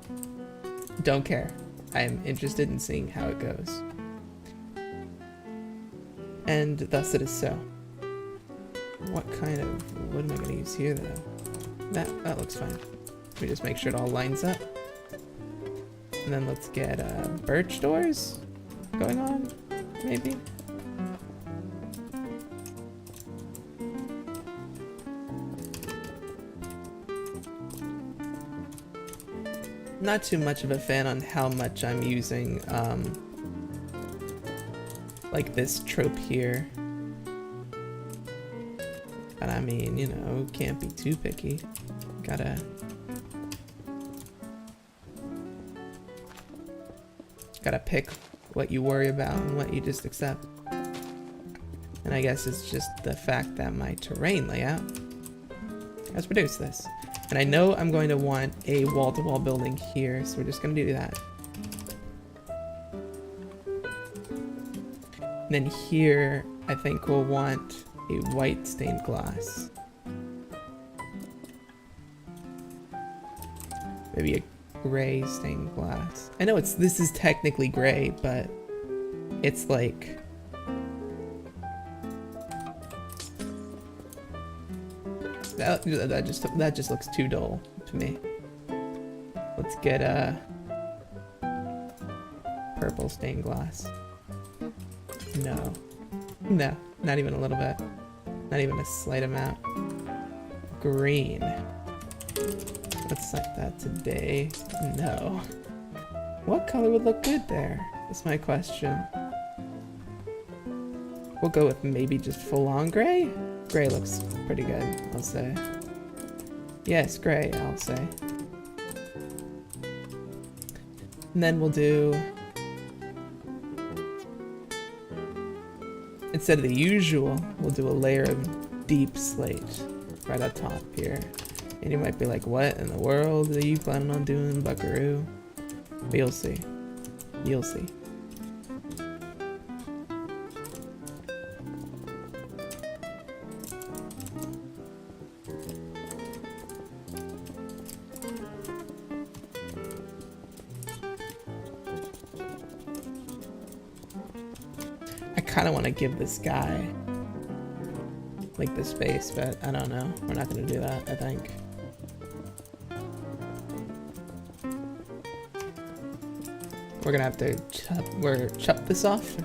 Don't care. I am interested in seeing how it goes. And thus it is so. What kind of wood am I going to use here, though? That looks fine. Let me just make sure it all lines up. And then let's get birch doors going on, maybe? Not too much of a fan on how much I'm using, like this trope here. But I mean, you know, can't be too picky. Gotta pick what you worry about and what you just accept. And I guess it's just the fact that my terrain layout has produced this. And I know I'm going to want a wall-to-wall building here, so we're just gonna do that. And then here, I think we'll want a white stained glass. Maybe a gray stained glass. I know this is technically gray, but it's like, that just looks too dull to me. Let's get a purple stained glass. No, not even a little bit. Not even a slight amount. Green. Let's set that today. No. What color would look good there? That's my question. We'll go with maybe just full-on gray? Gray looks pretty good, I'll say. Yes, gray, I'll say. And then we'll do instead of the usual, we'll do a layer of deep slate right up top here. And you might be like, what in the world are you planning on doing, buckaroo? But you'll see. You'll see. I kind of want to give this guy like the space, but I don't know. We're not going to do that, I think. We're gonna have to chop this off,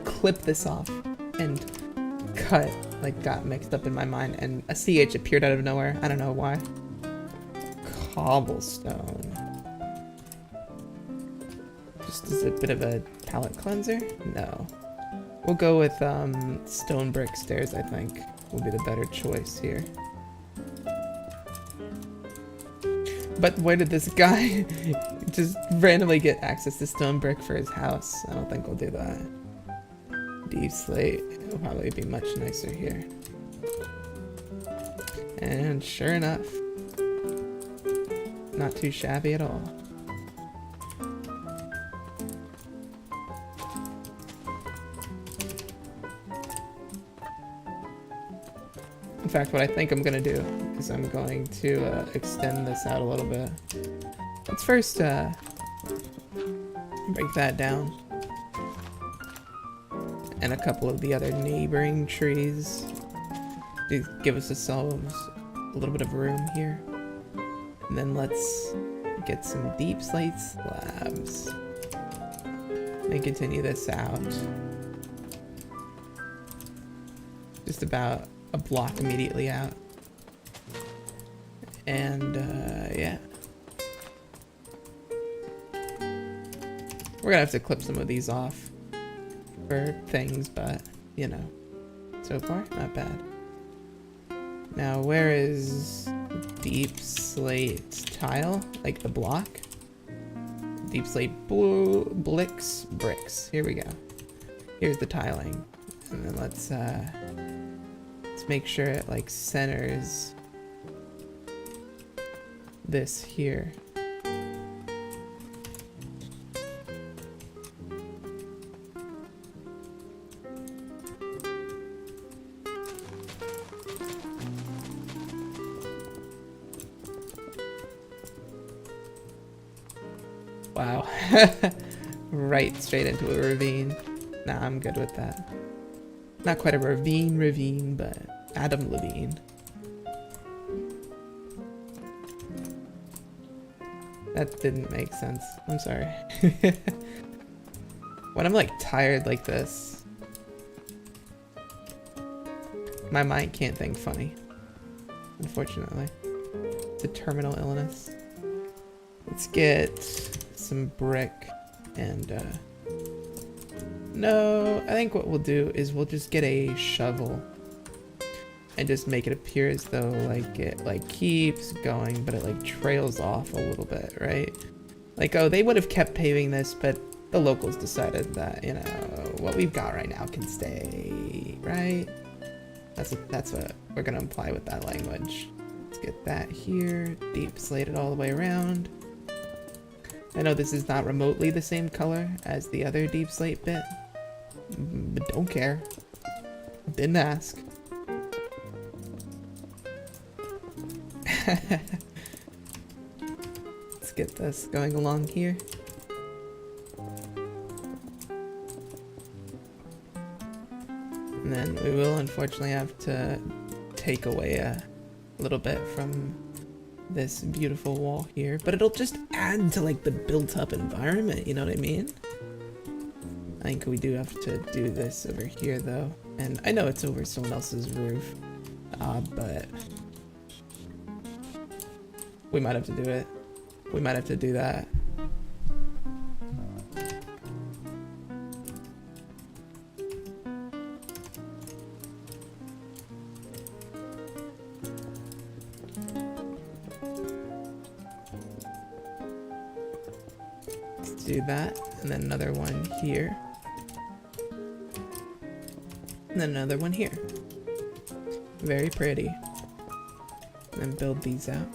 clip this off, and cut. Like, got mixed up in my mind, and a CH appeared out of nowhere. I don't know why. Cobblestone. Just as a bit of a palette cleanser? No. We'll go with stone brick stairs, I think. Will be the better choice here. But where did this guy just randomly get access to stone brick for his house? I don't think we'll do that. Deep slate will probably be much nicer here. And sure enough, not too shabby at all. In fact, what I think I'm gonna do is I'm going to extend this out a little bit. Let's first break that down. And a couple of the other neighboring trees to give us ourselves a little bit of room here. And then let's get some deep slate slabs and continue this out. Just about a block immediately out. And yeah. We're gonna have to clip some of these off for things, but you know, so far not bad. Now where is deep slate tile? Like the block? Deep slate bricks. Here we go. Here's the tiling. And then let's make sure it like centers this here. Wow. Right straight into a ravine. Nah, I'm good with that. Not quite a ravine, but Adam Levine. That didn't make sense. I'm sorry. When I'm like tired like this, my mind can't think funny. Unfortunately. It's a terminal illness. Let's get some brick and no, I think what we'll do is we'll just get a shovel and just make it appear as though like it like keeps going, but it like trails off a little bit, right? Like, oh, they would have kept paving this, but the locals decided that, you know, what we've got right now can stay, right? That's what we're gonna imply with that language. Let's get that here, deep slated all the way around. I know this is not remotely the same color as the other deep slate bit, but don't care. Didn't ask. Let's get this going along here. And then we will unfortunately have to take away a little bit from this beautiful wall here, but it'll just add to like the built up environment, you know what I mean? I think we do have to do this over here though, and I know it's over someone else's roof, but we might have to do it. We might have to do that. Do that, and then another one here. And then another one here. Very pretty. And then build these out.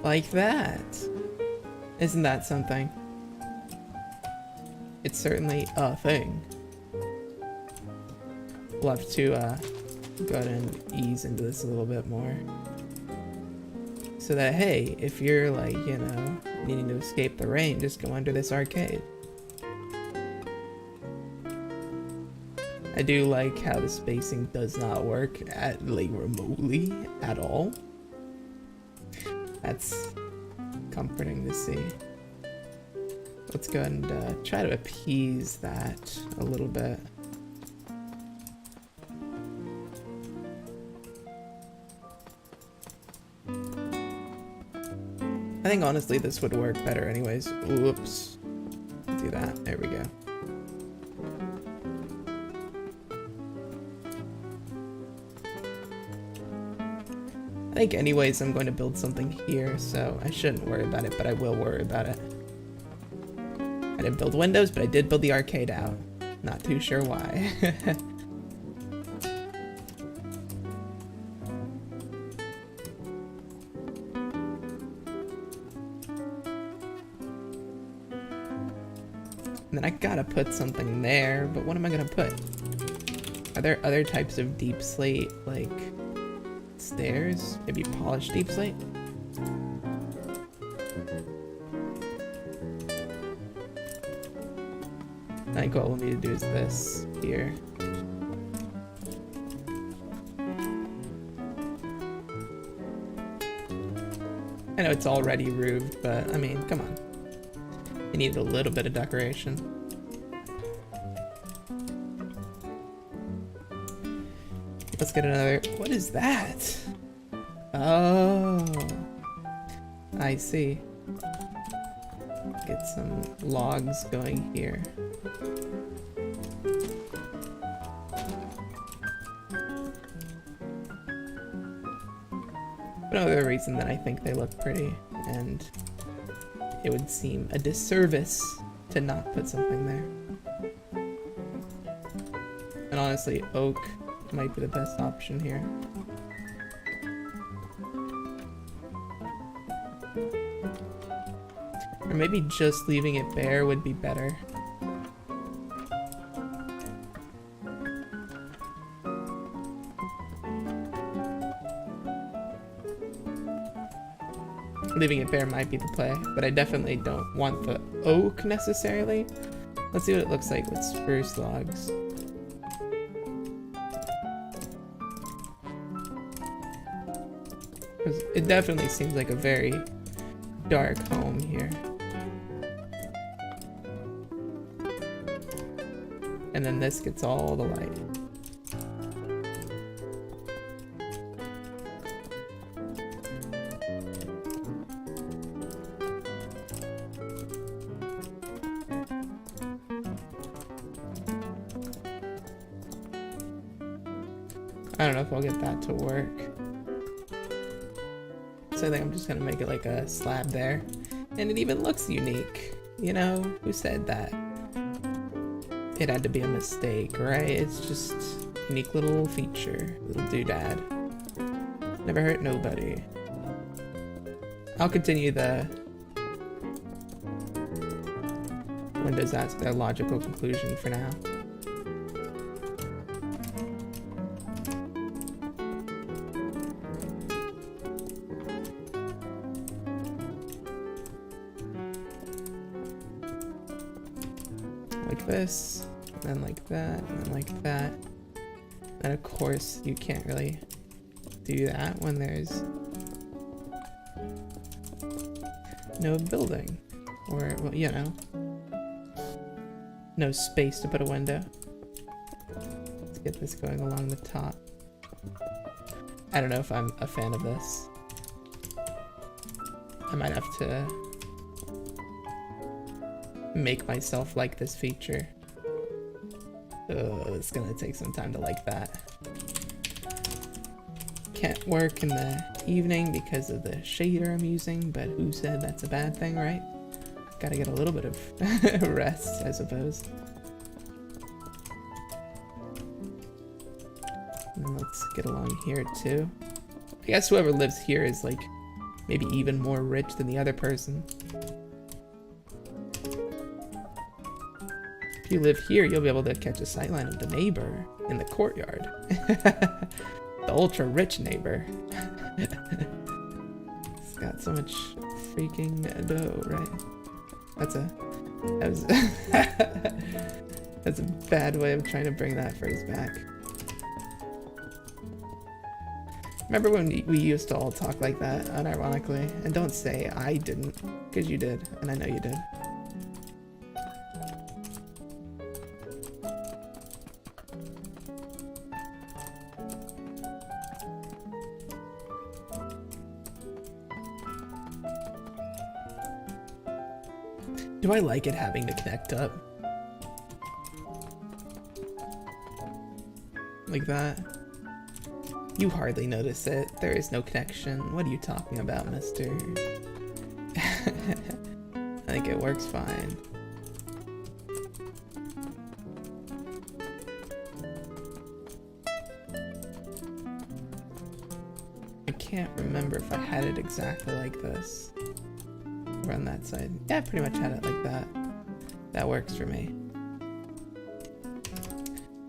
Like that. Isn't that something? It's certainly a thing. We'll have to go ahead and ease into this a little bit more. So that, hey, if you're like, you know, needing to escape the rain, just go under this arcade. I do like how the spacing does not work at like remotely at all. That's comforting to see. Let's go ahead and try to appease that a little bit. I think honestly this would work better anyways. Whoops. Do that. There we go. I think anyways I'm going to build something here, so I shouldn't worry about it, but I will worry about it. I didn't build windows, but I did build the arcade out. Not too sure why. And then I gotta put something there, but what am I gonna put? Are there other types of deep slate, like stairs? Maybe polished deep slate? I think what we'll need to do is this here. I know it's already roofed, but I mean, come on. It needed a little bit of decoration. Let's get another. What is that? Oh, I see. Get some logs going here. Another reason that I think they look pretty, and it would seem a disservice to not put something there. And honestly, oak might be the best option here. Or maybe just leaving it bare would be better. Leaving it bare might be the play, but I definitely don't want the oak necessarily. Let's see what it looks like with spruce logs. It definitely seems like a very dark home here. And then this gets all the light. I don't know if I'll get that to work. So I think I'm just gonna make it like a slab there. And it even looks unique. You know, who said that? It had to be a mistake, right? It's just a unique little feature, little doodad. Never hurt nobody. I'll continue the windows as their logical conclusion for now. Like this, and then like that, and then like that. And of course, you can't really do that when there's no building, or, well, you know, no space to put a window. Let's get this going along the top. I don't know if I'm a fan of this. I might have to make myself like this feature. It's gonna take some time to like that. Can't work in the evening because of the shader I'm using, but who said that's a bad thing, right? Gotta get a little bit of rest, I suppose. else get along here too. I guess whoever lives here is like maybe even more rich than the other person. If you live here, you'll be able to catch a sightline of the neighbor in the courtyard. The ultra rich neighbor. It's got so much freaking dough, right? That's a bad way of trying to bring that phrase back. Remember when we used to all talk like that, unironically? And don't say I didn't, because you did, and I know you did. Do I like it having to connect up? Like that? You hardly notice it. There is no connection. What are you talking about, mister? I think it works fine. I can't remember if I had it exactly like this. Or on that side. Yeah, I pretty much had it like that. That works for me.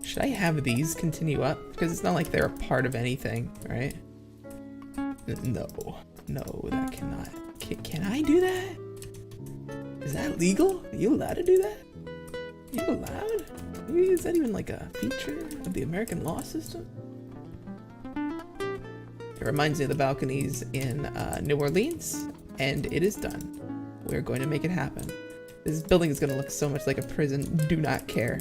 Should I have these continue up? Because it's not like they're a part of anything, right? No. No, that cannot. Can I do that? Is that legal? Are you allowed to do that? Are you allowed? Is that even like a feature of the American law system? It reminds me of the balconies in New Orleans, and it is done. We're going to make it happen. This building is going to look so much like a prison. Do not care.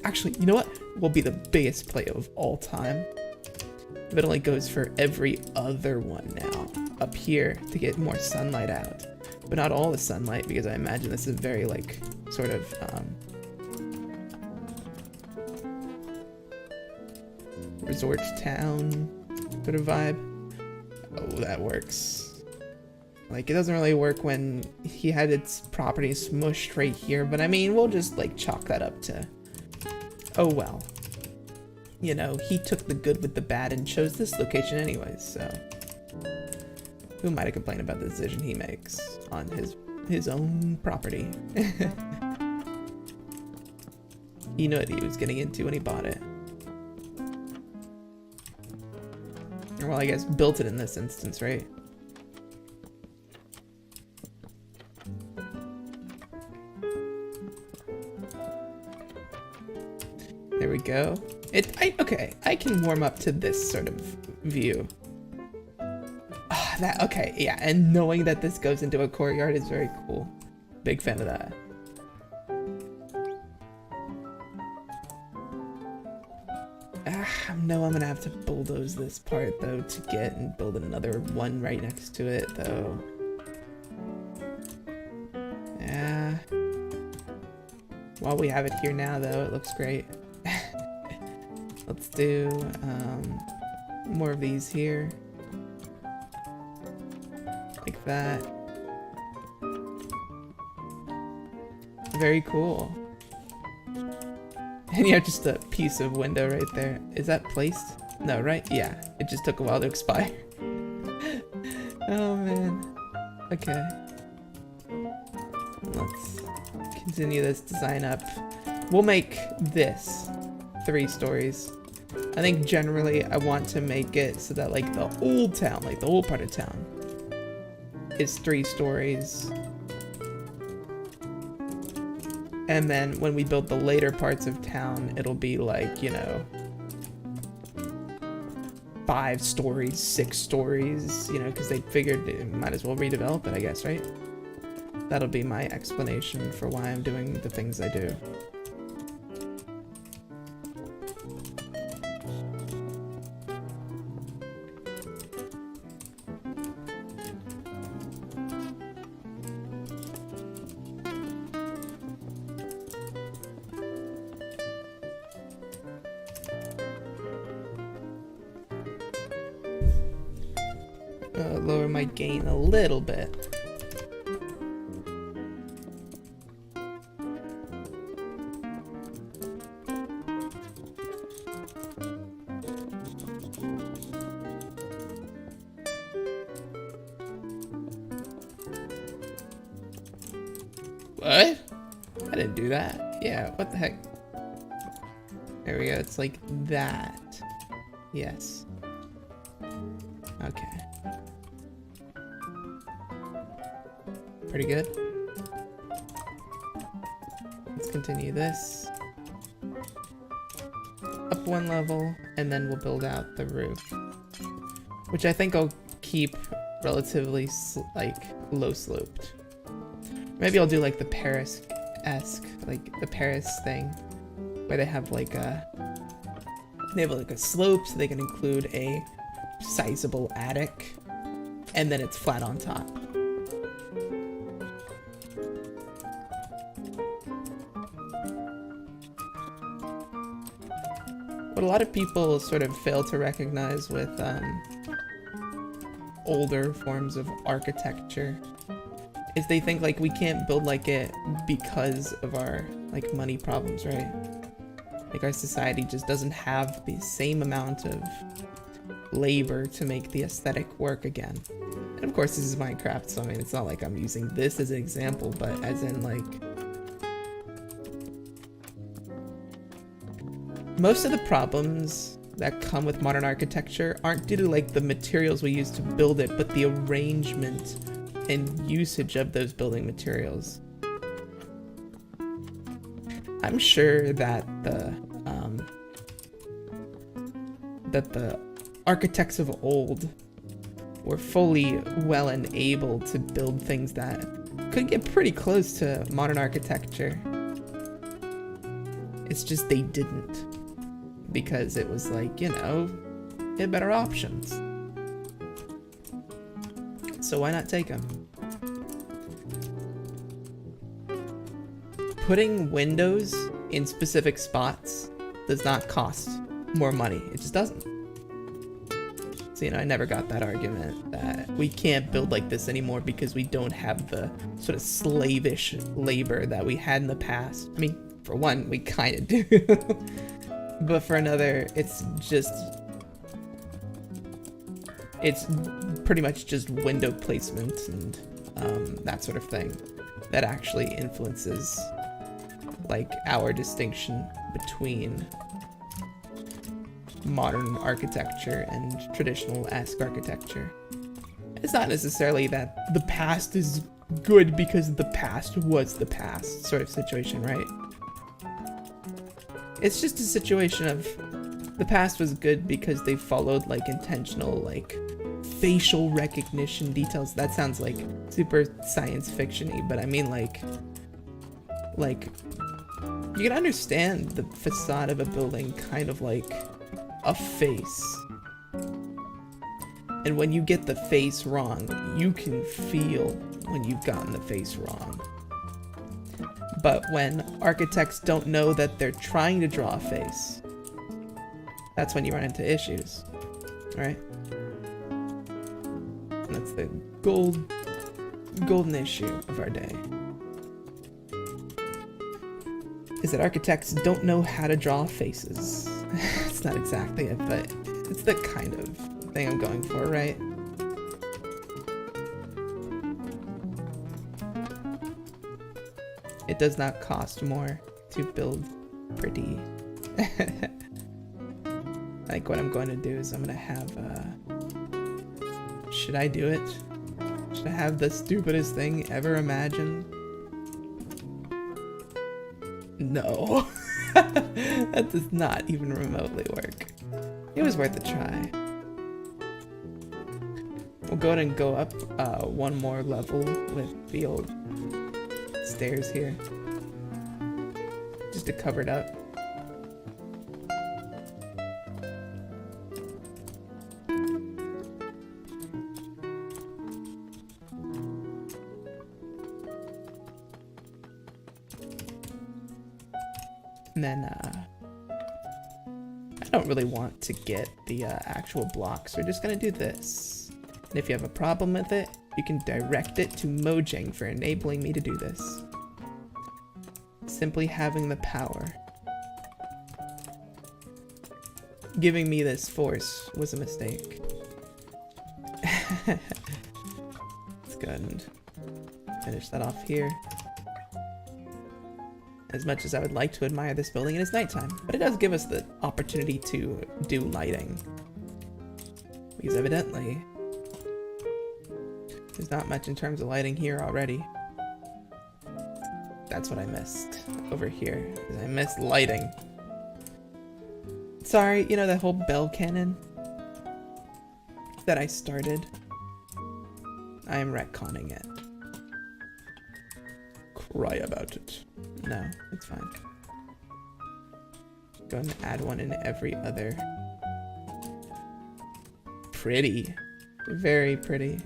Actually, you know what? Will be the biggest play of all time. If it only goes for every other one now. Up here to get more sunlight out. But not all the sunlight, because I imagine this is very like sort of resort town sort of vibe. Oh, that works. Like, it doesn't really work when he had its property smushed right here, but I mean, we'll just like chalk that up to, oh well. You know, he took the good with the bad and chose this location anyways, so who am I to complain about the decision he makes on his own property? He knew what he was getting into when he bought it. Or, well, I guess built it in this instance, right? There we go. Okay, I can warm up to this sort of view. Okay, yeah, and knowing that this goes into a courtyard is very cool. Big fan of that. No, I'm gonna have to bulldoze this part though to get and build another one right next to it though. Yeah. While we have it here now though, it looks great. Let's do more of these here. Like that. Very cool. And you have just a piece of window right there. Is that placed? No, right? Yeah. It just took a while to expire. Oh man. Okay. Let's continue this design up. We'll make this 3 stories. I think generally I want to make it so that like the old town, like the old part of town, is 3 stories. And then when we build the later parts of town, it'll be like, you know, 5 stories, 6 stories, you know, because they figured they might as well redevelop it, I guess, right? That'll be my explanation for why I'm doing the things I do. Lower my gain a little bit. What? I didn't do that. Yeah, what the heck? There we go, it's like that. Yes. Okay. Pretty good. Let's continue this. Up one level, and then we'll build out the roof. Which I think I'll keep relatively, like, low sloped. Maybe I'll do like the Paris-esque, like the Paris thing, where they have like a slope so they can include a sizable attic, and then it's flat on top. What a lot of people sort of fail to recognize with older forms of architecture is they think like we can't build like it because of our like money problems, right? Like our society just doesn't have the same amount of labor to make the aesthetic work again. And of course this is Minecraft, so I mean it's not like I'm using this as an example, but as in like most of the problems that come with modern architecture aren't due to like the materials we use to build it, but the arrangement and usage of those building materials. I'm sure that the architects of old were fully well and able to build things that could get pretty close to modern architecture. It's just they didn't, because it was like, you know, they had better options. So why not take them? Putting windows in specific spots does not cost more money. It just doesn't. So, you know, I never got that argument that we can't build like this anymore because we don't have the sort of slavish labor that we had in the past. I mean, for one, we kind of do. But for another, it's pretty much just window placement and that sort of thing that actually influences like our distinction between modern architecture and traditional-esque architecture. It's not necessarily that the past is good because the past was the past sort of situation, right? It's just a situation of the past was good because they followed like intentional like facial recognition details. That sounds like super science fiction-y, but I mean like you can understand the facade of a building kind of like a face. And when you get the face wrong, you can feel when you've gotten the face wrong. But when architects don't know that they're trying to draw a face, that's when you run into issues, right? And that's the golden issue of our day. Is that architects don't know how to draw faces. It's not exactly it, but it's the kind of thing I'm going for, right? It does not cost more to build pretty. Like what I'm going to do is I'm going to have, should I do it? Should I have the stupidest thing ever imagined? No. That does not even remotely work. It was worth a try. We'll go ahead and go up one more level with the old stairs here. Just to cover it up. And then, I don't really want to get the actual blocks. We're just gonna do this. And if you have a problem with it, you can direct it to Mojang for enabling me to do this. Simply having the power. Giving me this force was a mistake. Let's go ahead and finish that off here. as much as I would like to admire this building, it is nighttime. But it does give us the opportunity to do lighting. Because evidently, there's not much in terms of lighting here already. That's what I missed over here, is I missed lighting. Sorry, you know that whole bell cannon that I started? I am retconning it. Cry about it. No, it's fine. Go ahead and add one in every other. Pretty. Very pretty.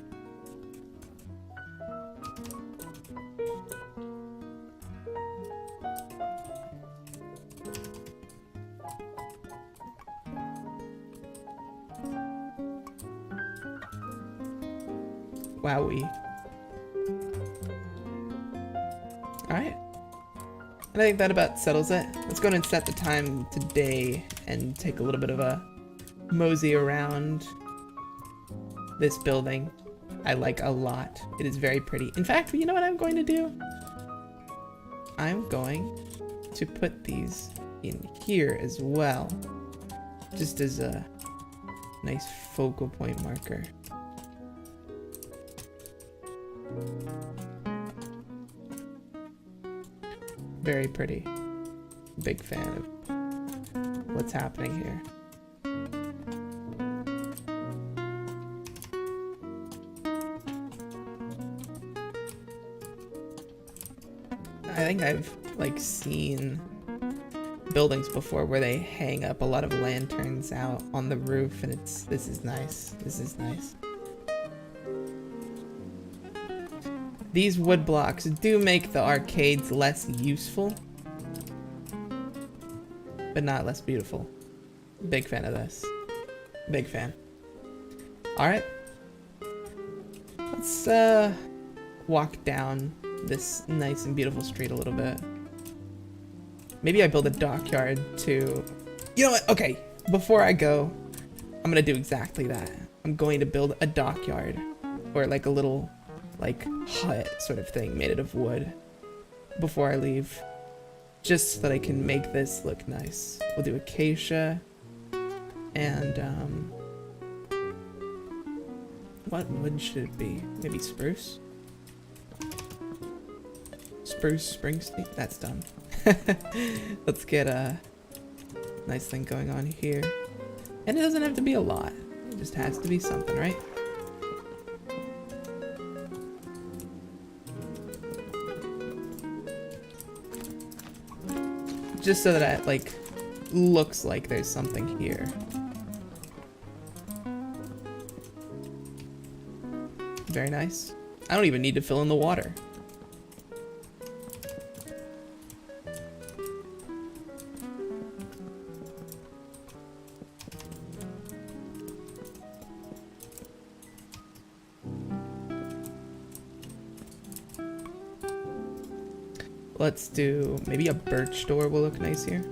Wowie. Alright. And I think that about settles it. Let's go ahead and set the time today and take a little bit of a mosey around this building. I like a lot. It is very pretty. In fact, you know what I'm going to do? I'm going to put these in here as well. Just as a nice focal point marker. Very pretty. Big fan of what's happening here. I think I've like seen buildings before where they hang up a lot of lanterns out on the roof, and this is nice. This is nice. These wood blocks do make the arcades less useful, but not less beautiful. Big fan of this. Big fan. Alright. Let's walk down this nice and beautiful street a little bit. Maybe I build a dockyard to... You know what? Okay, before I go, I'm gonna do exactly that. I'm going to build a dockyard, or like a little like hut sort of thing made out of wood before I leave, just so that I can make this look nice. We'll do acacia and what wood should it be? Maybe spruce? Spruce Springsteen? That's done. Let's get a nice thing going on here. And it doesn't have to be a lot. It just has to be something, right? Just so that it like looks like there's something here. Very nice. I don't even need to fill in the water. Let's do, maybe a birch door will look nice here.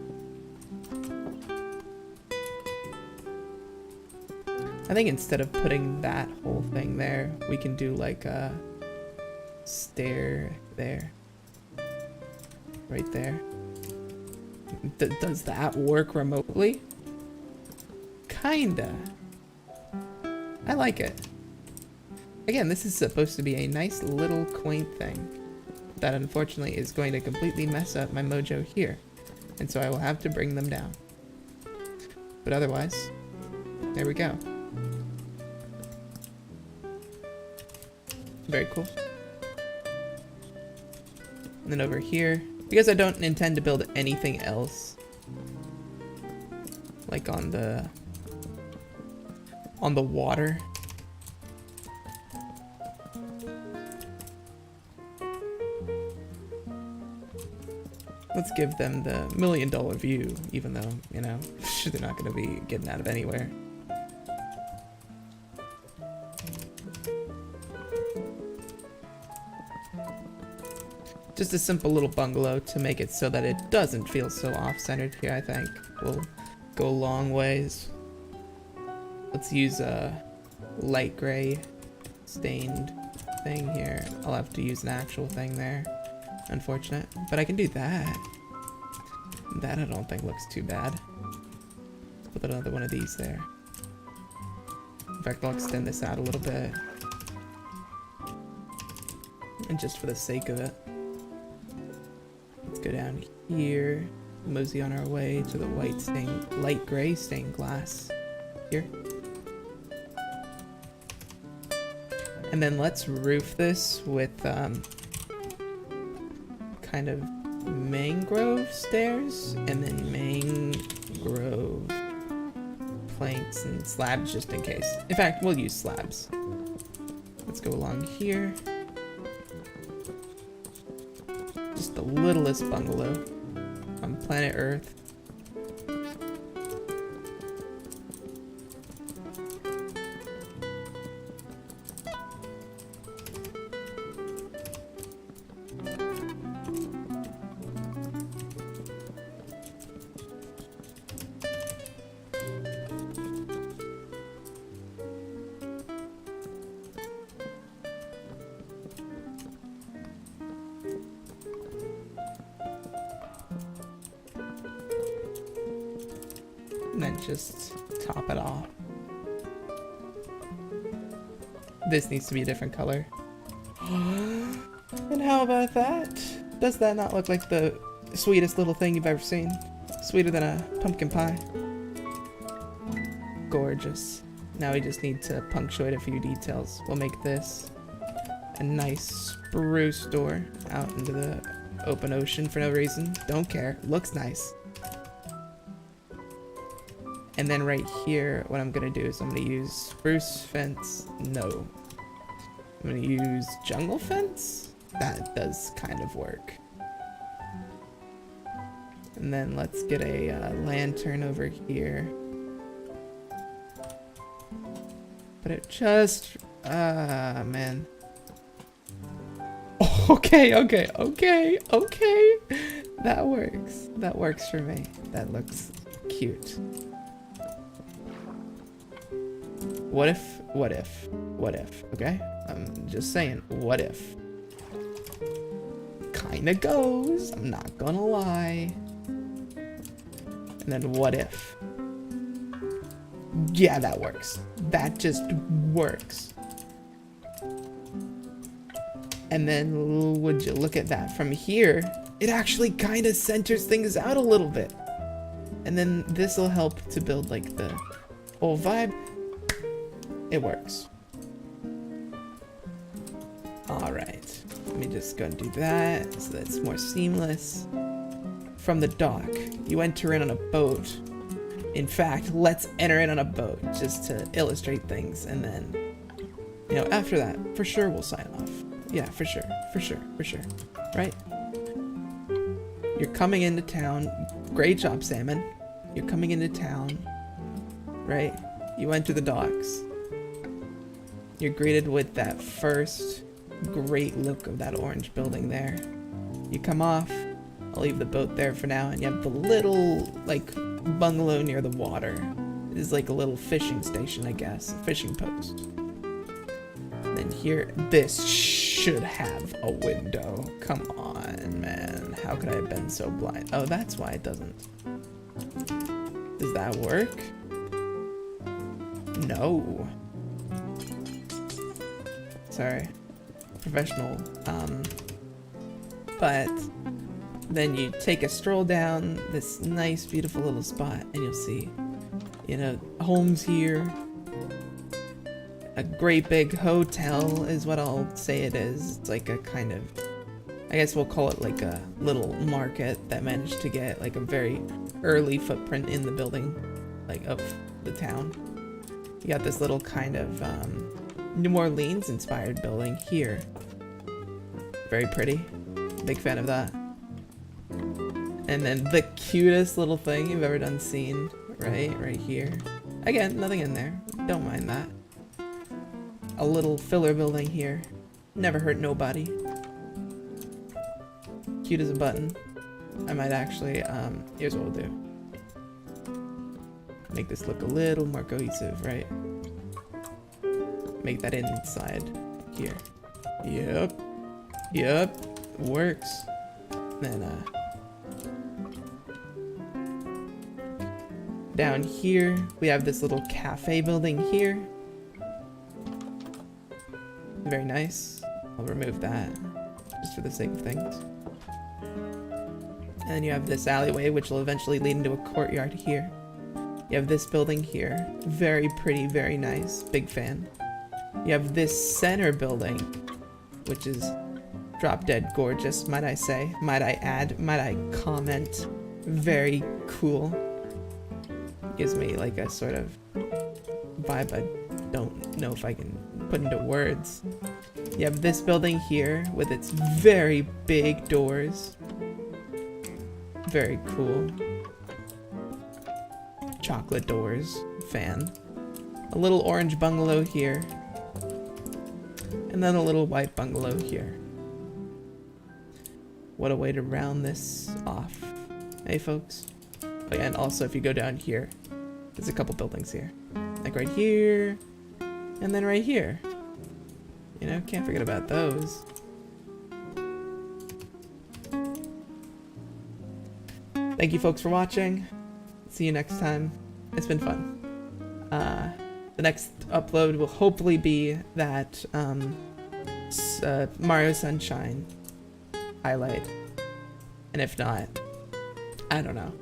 I think instead of putting that whole thing there, we can do like a stair there. Right there. Does that work remotely? Kinda. I like it. Again, this is supposed to be a nice little quaint thing that unfortunately is going to completely mess up my mojo here. And so I will have to bring them down. But otherwise, there we go. Very cool. And then over here, because I don't intend to build anything else, like on the water, let's give them the $1 million view, even though, you know, they're not going to be getting out of anywhere. Just a simple little bungalow to make it so that it doesn't feel so off-centered here, I think. Will go a long ways. Let's use a light gray stained thing here. I'll have to use an actual thing there. Unfortunate. But I can do that. That I don't think looks too bad. Put another one of these there. In fact, I'll extend this out a little bit. And just for the sake of it. Let's go down here. Mosey on our way to the light gray stained glass. Here. And then let's roof this with kind of mangrove stairs and then mangrove planks and slabs just in case. In fact, we'll use slabs. Let's go along here. Just the littlest bungalow on planet Earth. And then just top it off. This needs to be a different color. And how about that? Does that not look like the sweetest little thing you've ever seen? Sweeter than a pumpkin pie. Gorgeous. Now we just need to punctuate a few details. We'll make this a nice spruce door out into the open ocean for no reason. Don't care. Looks nice. And then right here, what I'm gonna do is I'm gonna use spruce fence. No. I'm gonna use jungle fence. That does kind of work. And then let's get a lantern over here. But it just, man. Okay. That works. That works for me. That looks cute. What if, okay? I'm just saying, what if? Kinda goes, I'm not gonna lie. And then what if? Yeah, that works. That just works. And then would you look at that from here? It actually kinda centers things out a little bit. And then this will help to build like the whole vibe. It works. Alright, let me just go and do that so that's more seamless. From the dock, you enter in on a boat. In fact, let's enter in on a boat just to illustrate things, and then, you know, after that, for sure we'll sign off. Yeah, for sure. Right? You're coming into town. Great job, Salmon. You're coming into town, right? You enter the docks. You're greeted with that first great look of that orange building there. You come off, I'll leave the boat there for now, and you have the little, like, bungalow near the water. It is like a little fishing station, I guess, a fishing post. And then here, this should have a window. Come on, man. How could I have been so blind? Oh, that's why it doesn't. Does that work? No. Sorry, professional. But then you take a stroll down this nice, beautiful little spot, and you'll see, you know, homes here. A great big hotel is what I'll say it is. It's like a kind of, I guess we'll call it like a little market that managed to get like a very early footprint in the building, like of the town. You got this little kind of New Orleans inspired building here. Very pretty. Big fan of that. And then the cutest little thing you've ever done seen, right here. Again, nothing in there. Don't mind that. A little filler building here. Never hurt nobody. Cute as a button. I might actually, here's what we'll do. Make this look a little more cohesive, right? Make that inside here. Yep. Works. Then Down here, we have this little cafe building here. Very nice. I'll remove that, just for the sake of things. And then you have this alleyway, which will eventually lead into a courtyard here. You have this building here. Very pretty, very nice. Big fan. You have this center building, which is drop dead gorgeous, might I say. Might I add, might I comment. Very cool. Gives me like a sort of vibe I don't know if I can put into words. You have this building here with its very big doors. Very cool. Chocolate doors. Fan. A little orange bungalow here. And then a little white bungalow here. What a way to round this off. Hey folks. Oh yeah, and also if you go down here, there's a couple buildings here. Like right here, and then right here. You know, can't forget about those. Thank you folks for watching. See you next time. It's been fun. The next upload will hopefully be that Mario Sunshine highlight. And if not, I don't know.